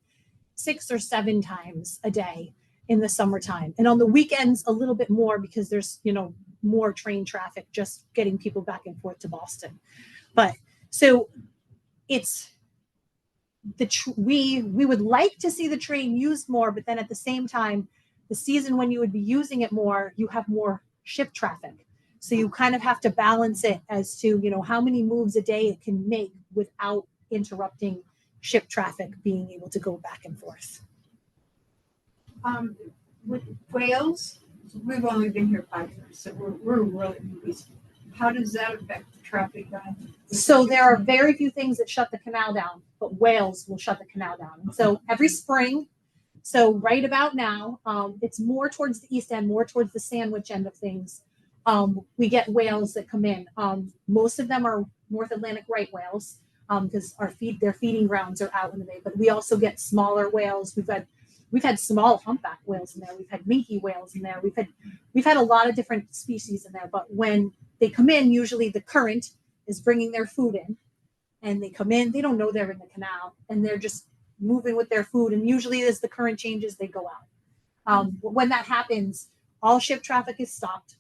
6 or 7 times a day in the summertime. And on the weekends, a little bit more because there's, more train traffic just getting people back and forth to Boston. But so it's, we would like to see the train used more, but then at the same time, the season when you would be using it more, you have more ship traffic. So you kind of have to balance it as to, how many moves a day it can make without interrupting, ship traffic being able to go back and forth. With whales, we've only been here 5 years, so we're really recent. How does that affect the traffic on? So there are very few things that shut the canal down, but whales will shut the canal down. And so every spring, so right about now, it's more towards the east end, more towards the Sandwich end of things. We get whales that come in. Most of them are North Atlantic right whales because their feeding grounds are out in the bay. But we also get smaller whales. We've had small humpback whales in there. We've had minke whales in there. We've had a lot of different species in there. But when they come in, usually the current is bringing their food in, and they come in. They don't know they're in the canal, and they're just moving with their food. And usually, as the current changes, they go out. When that happens, all ship traffic is stopped.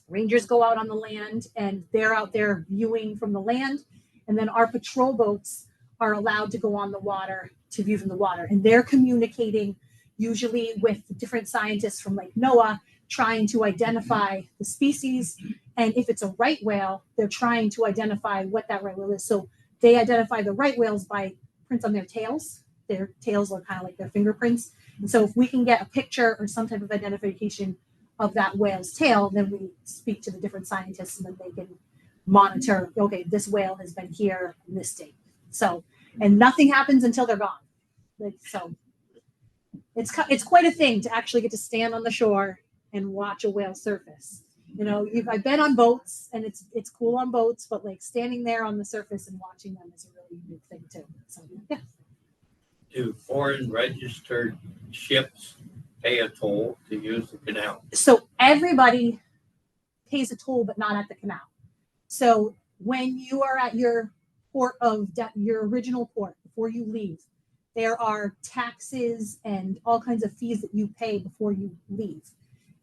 Rangers go out on the land, and they're out there viewing from the land. And then our patrol boats are allowed to go on the water to view from the water. And they're communicating usually with different scientists from Lake NOAA, trying to identify the species. And if it's a right whale, they're trying to identify what that right whale is. So they identify the right whales by prints on their tails. Their tails are kind of like their fingerprints. And so if we can get a picture or some type of identification of that whale's tail, then we speak to the different scientists and then they can monitor, okay, this whale has been here on this date. So, and nothing happens until they're gone. So it's quite a thing to actually get to stand on the shore and watch a whale surface. You know, I've been on boats and it's cool on boats, but like standing there on the surface and watching them is a really unique thing too. So yeah. Do foreign registered ships pay a toll to use the canal? So everybody pays a toll, but not at the canal. So when you are at your port of your original port before you leave, there are taxes and all kinds of fees that you pay before you leave.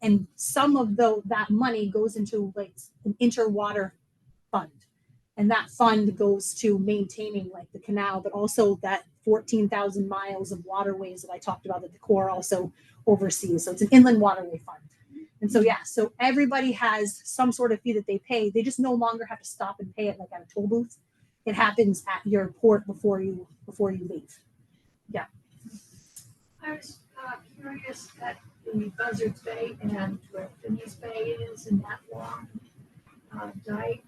And some of that money goes into like an interwater fund. And that fund goes to maintaining like the canal, but also that 14,000 miles of waterways that I talked about that the Corps also oversees. So it's an inland waterway fund. And so, yeah, so everybody has some sort of fee that they pay. They just no longer have to stop and pay it like at a toll booth. It happens at your port before you leave. Yeah. I was curious at the Buzzards Bay and where Phineas Bay is in that long dike.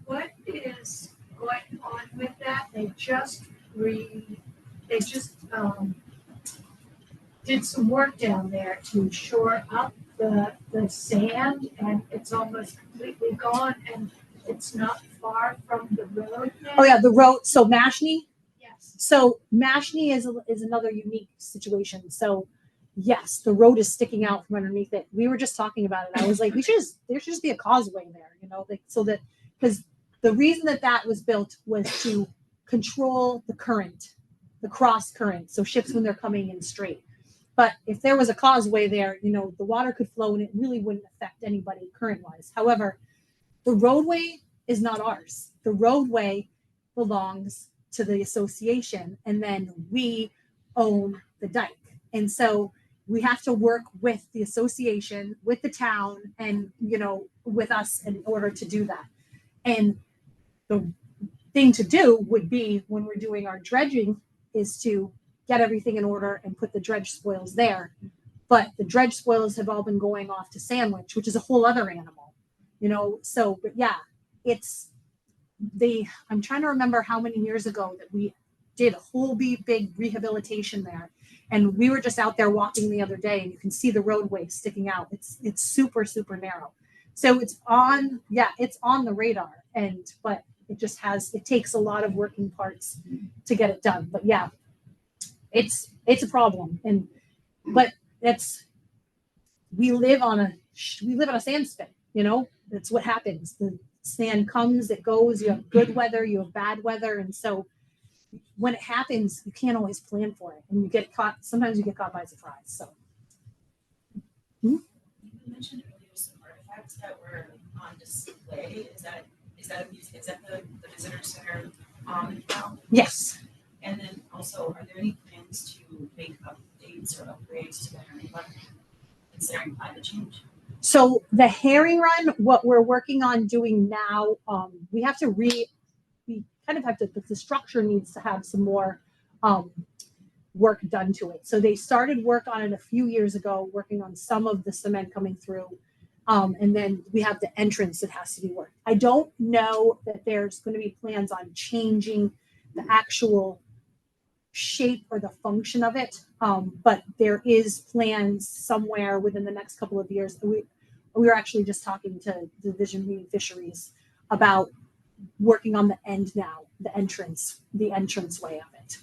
What is going on with that? They just did some work down there to shore up the sand, and it's almost completely gone, and it's not far from the road now. Oh yeah, the road. So Mashney. Yes. So Mashney is another unique situation. So yes, the road is sticking out from underneath it. We were just talking about it. I was like, there should just be a causeway there, you know, like so that because the reason that was built was to control the current, the cross current, so ships when they're coming in straight. But if there was a causeway there, you know, the water could flow and it really wouldn't affect anybody current-wise. However, the roadway is not ours. The roadway belongs to the association, and then we own the dike. And so we have to work with the association, with the town, and, you know, with us in order to do that. And the thing to do would be when we're doing our dredging is to get everything in order and put the dredge spoils there. But the dredge spoils have all been going off to Sandwich, which is a whole other animal, you know? So, but yeah, I'm trying to remember how many years ago that we did a whole big rehabilitation there. And we were just out there walking the other day and you can see the roadway sticking out. It's super, super narrow. So it's on the radar, but it takes a lot of working parts to get it done. But yeah, it's a problem. But we live on a sand spit, you know, that's what happens. The sand comes, it goes, you have good weather, you have bad weather. And so when it happens, you can't always plan for it. And sometimes you get caught by surprise. So. You mentioned earlier some artifacts that were on display. Is that the visitor center on the canal? Yes. And then also, are there any plans to make updates or upgrades to the herring run considering climate change? So the herring run, what we're working on doing now, we kind of have to, the structure needs to have some more work done to it. So they started work on it a few years ago, working on some of the cement coming through. And then we have the entrance that has to be worked. I don't know that there's going to be plans on changing the actual shape or the function of it. But there is plans somewhere within the next couple of years. We were actually just talking to Division Marine Fisheries about working on the end now, the entranceway of it.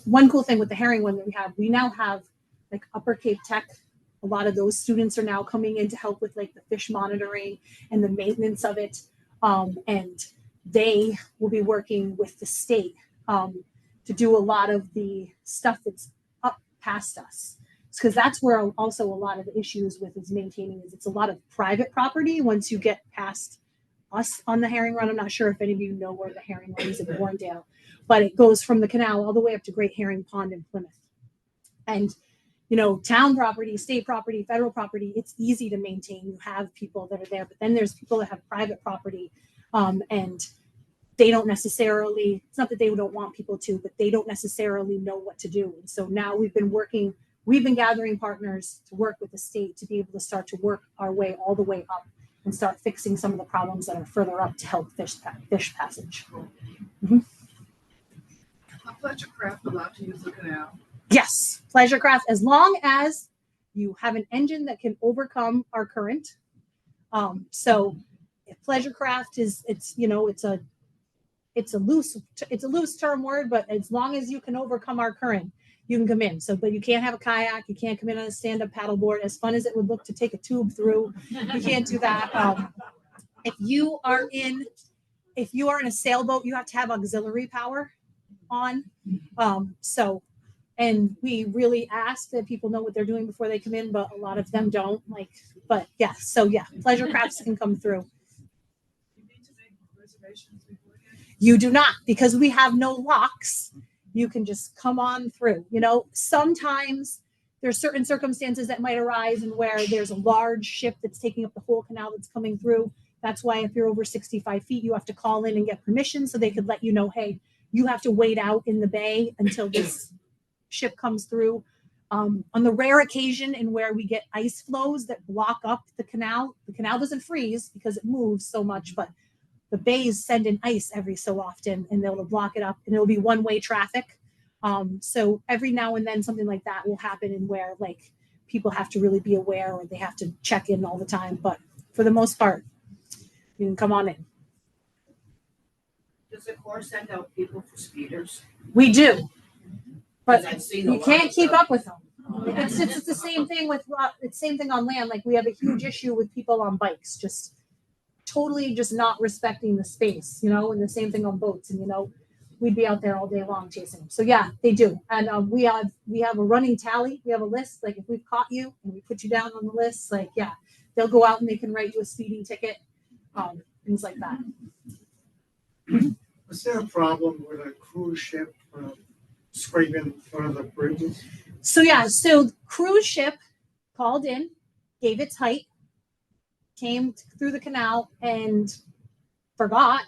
One cool thing with the herring one that we now have like Upper Cape Tech. A lot of those students are now coming in to help with like the fish monitoring and the maintenance of it. And they will be working with the state to do a lot of the stuff that's up past us. Because that's where also a lot of the issues with is maintaining is it's a lot of private property once you get past us on the herring run. I'm not sure if any of you know where the herring run is in Warrendale, but it goes from the canal all the way up to Great Herring Pond in Plymouth. And you know, town property, state property, federal property, it's easy to maintain. You have people that are there, but then there's people that have private property and they don't necessarily, it's not that they don't want people to, but they don't necessarily know what to do. And so now we've been gathering partners to work with the state to be able to start to work our way all the way up and start fixing some of the problems that are further up to help fish passage. Mm-hmm. Are pleasure craft allowed to use the canal? Yes, pleasure craft, as long as you have an engine that can overcome our current. So if pleasure craft is, it's a loose term word, but as long as you can overcome our current, you can come in. So, but you can't have a kayak, you can't come in on a stand-up paddleboard. As fun as it would look to take a tube through, you can't do that. If you are in a sailboat, you have to have auxiliary power on. And we really ask that people know what they're doing before they come in, but a lot of them don't. But yeah, so yeah, pleasure crafts can come through. You need to make reservations beforehand? You do not, because we have no locks. You can just come on through. You know, sometimes there's certain circumstances that might arise and where there's a large ship that's taking up the whole canal that's coming through. That's why if you're over 65 feet, you have to call in and get permission so they could let you know, hey, you have to wait out in the bay until this ship comes through. On the rare occasion in where we get ice flows that block up the canal doesn't freeze because it moves so much, but the bays send in ice every so often and they'll block it up and it'll be one-way traffic. So every now and then something like that will happen in where like people have to really be aware or they have to check in all the time. But for the most part, you can come on in. Does the Corps send out people for speeders? We do. But I've seen you can't keep up with them. It's the same thing with it's same thing on land. Like we have a huge issue with people on bikes, just totally just not respecting the space, you know, and the same thing on boats. And you know, we'd be out there all day long chasing them. So yeah, they do. And we have a running tally. We have a list. Like if we've caught you and we put you down on the list, like yeah, they'll go out and they can write you a speeding ticket, things like that. Was there a problem with a cruise ship scraping one of the bridges? So yeah, so cruise ship called in, gave its height, came through the canal and forgot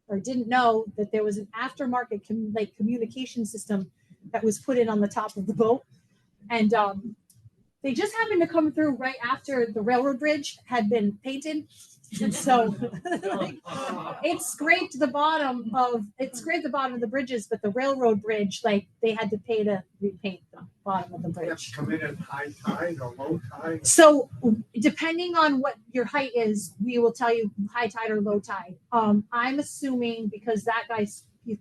or didn't know that there was an aftermarket communication system that was put in on the top of the boat. And they just happened to come through right after the railroad bridge had been painted. And so it scraped the bottom of the bridges, but the railroad bridge, like they had to pay to repaint the bottom of the bridge. Come in at high tide or low tide? So depending on what your height is, we will tell you high tide or low tide. I'm assuming because that guy,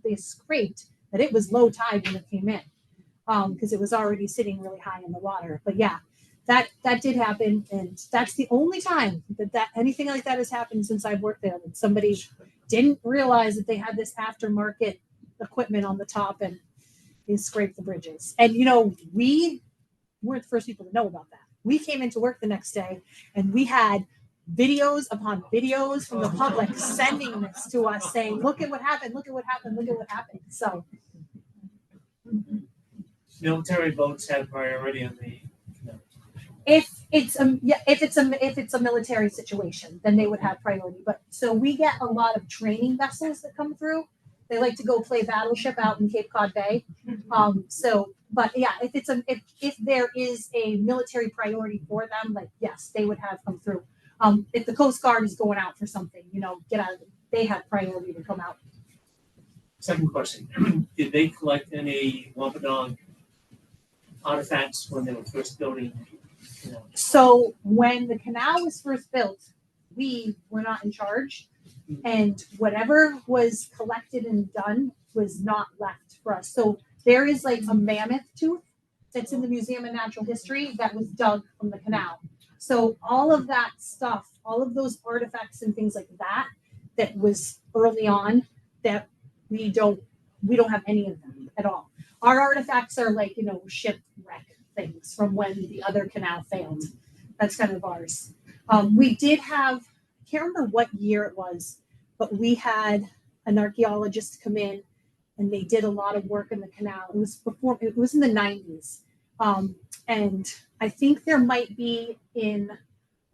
they scraped that it was low tide when it came in, because it was already sitting really high in the water. But yeah, that did happen, and that's the only time that anything like that has happened since I've worked there. That somebody didn't realize that they had this aftermarket equipment on the top and they scraped the bridges. And you know, we weren't the first people to know about that. We came into work the next day and we had videos upon videos from the public sending this to us saying, look at what happened, look at what happened, look at what happened. So military boats have priority on the if it's a military situation, then they would have priority. But so we get a lot of training vessels that come through. They like to go play Battleship out in Cape Cod Bay. But yeah, if there is a military priority for them, like yes, they would have come through. If the Coast Guard is going out for something, get out of it. They have priority to come out. Second question, did they collect any Wampanoag artifacts when they were first building? So when the canal was first built, we were not in charge, and whatever was collected and done was not left for us. So there is like a mammoth tooth that's in the Museum of Natural History that was dug from the canal. So all of that stuff, all of those artifacts and things like that, that was early on, that we don't have any of them at all. Our artifacts are like, shipwreck things from when the other canal failed. That's kind of ours. We did have, I can't remember what year it was, but we had an archaeologist come in and they did a lot of work in the canal. It was in the 90s. And I think there might be in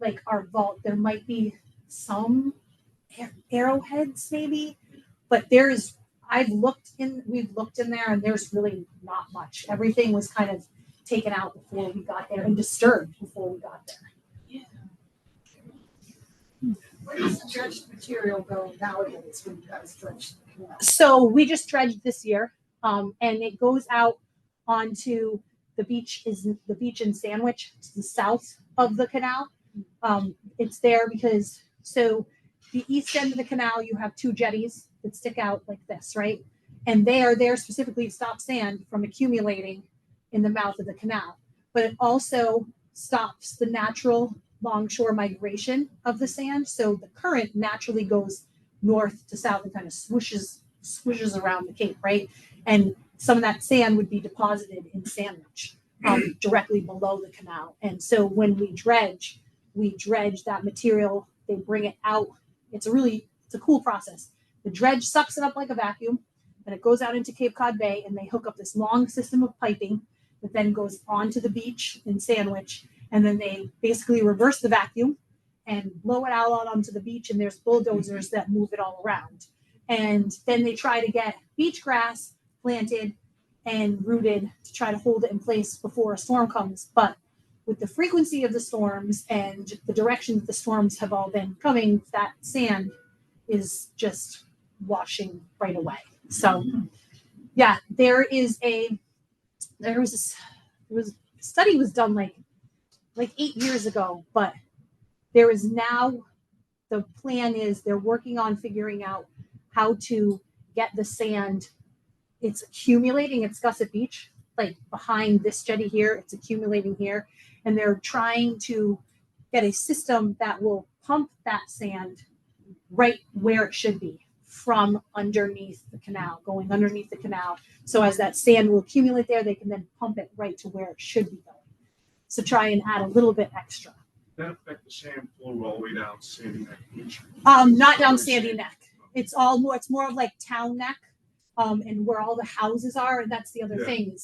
like our vault, there might be some arrowheads maybe, but we've looked in there and there's really not much. Everything was kind of taken out before we got there and disturbed before we got there. Where does the dredged material go nowadays when you guys dredge? So we just dredged this year, and it goes out onto the beach in Sandwich, to the south of the canal. It's there because the east end of the canal, you have two jetties that stick out like this, right? And they are there specifically to stop sand from accumulating in the mouth of the canal. But it also stops the natural longshore migration of the sand. So the current naturally goes north to south and kind of swishes around the Cape, right? And some of that sand would be deposited in Sandwich, directly below the canal. And so when we dredge that material, they bring it out. It's a cool process. The dredge sucks it up like a vacuum, and it goes out into Cape Cod Bay, and they hook up this long system of piping that then goes onto the beach in Sandwich, and then they basically reverse the vacuum and blow it out onto the beach, and there's bulldozers that move it all around. And then they try to get beach grass planted and rooted to try to hold it in place before a storm comes. But with the frequency of the storms and the direction that the storms have all been coming, that sand is just washing right away. So yeah, there was a study was done like 8 years ago, but there is now, the plan is they're working on figuring out how to get the sand. It's accumulating at Scusset Beach, like behind this jetty here, it's accumulating here. And they're trying to get a system that will pump that sand right where it should be from underneath the canal, going underneath the canal. So as that sand will accumulate there, they can then pump it right to where it should be going. So try and add a little bit extra. That affect the sand flow all the way down Sandy Neck Beach? Not down Sandy Neck. It's more of like Town Neck, and where all the houses are. And that's the other thing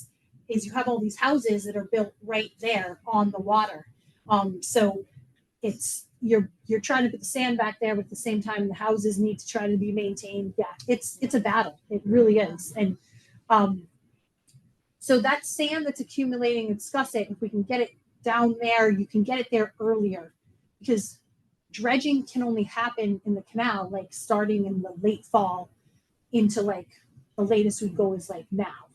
is you have all these houses that are built right there on the water. So it's you're trying to put the sand back there, but at the same time the houses need to try to be maintained. Yeah, it's a battle. It really is. And so that sand that's accumulating in Scusset, if we can get it down there, you can get it there earlier, because dredging can only happen in the canal like starting in the late fall into like the latest we go is like now.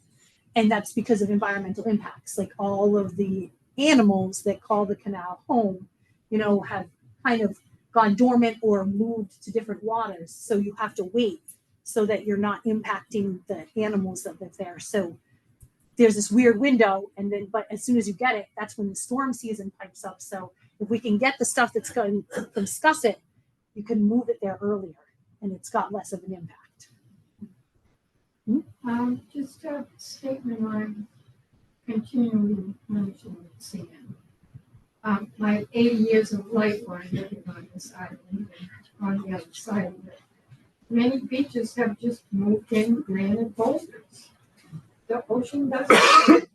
And that's because of environmental impacts. Like all of the animals that call the canal home, have kind of gone dormant or moved to different waters. So you have to wait so that you're not impacting the animals that live there. So there's this weird window, but as soon as you get it, that's when the storm season pipes up. So if we can get the stuff that's going from Scusset, you can move it there earlier, and it's got less of an impact. Just a statement on continually mentioning sand. My 80 years of life on living on this island and on the other side of it, many beaches have just moved in granite boulders. The ocean doesn't. If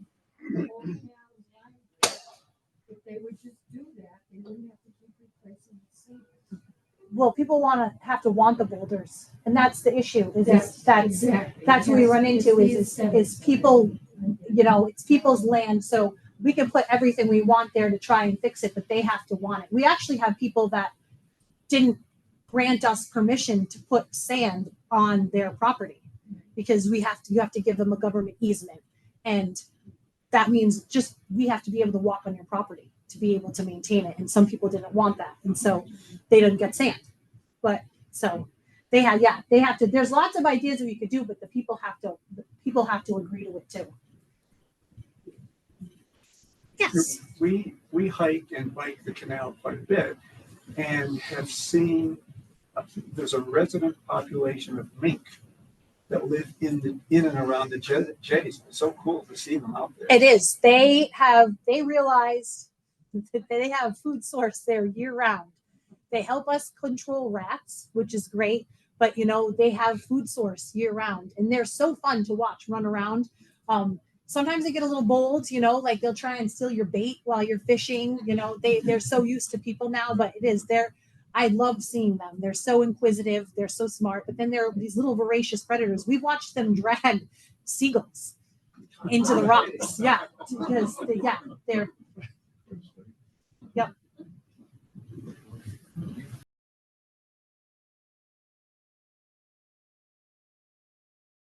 they would just do that, they wouldn't have to keep replacing the sand. well, people have to want the boulders, and that's the issue. Exactly. That's what we Yes, run it's into the is aesthetics. people, it's people's land, so we can put everything we want there to try and fix it, but they have to want it. We actually have people that didn't grant us permission to put sand on their property because you have to give them a government easement, and that means just we have to be able to walk on your property to be able to maintain it. And some people didn't want that, and so they didn't get sand. But so they have to. There's lots of ideas that we could do, but the people have to agree to it too. Yes. We hike and bike the canal quite a bit, and have seen there's a resident population of mink that live in and around the jetties. It's so cool to see them out there. It is. They realized that they have food source there year round. They help us control rats, which is great, but they have food source year round, and they're so fun to watch run around. Sometimes they get a little bold, like they'll try and steal your bait while you're fishing. They're so used to people now, but I love seeing them. They're so inquisitive. They're so smart, but then they're these little voracious predators. We've watched them drag seagulls into the rocks. Yeah, because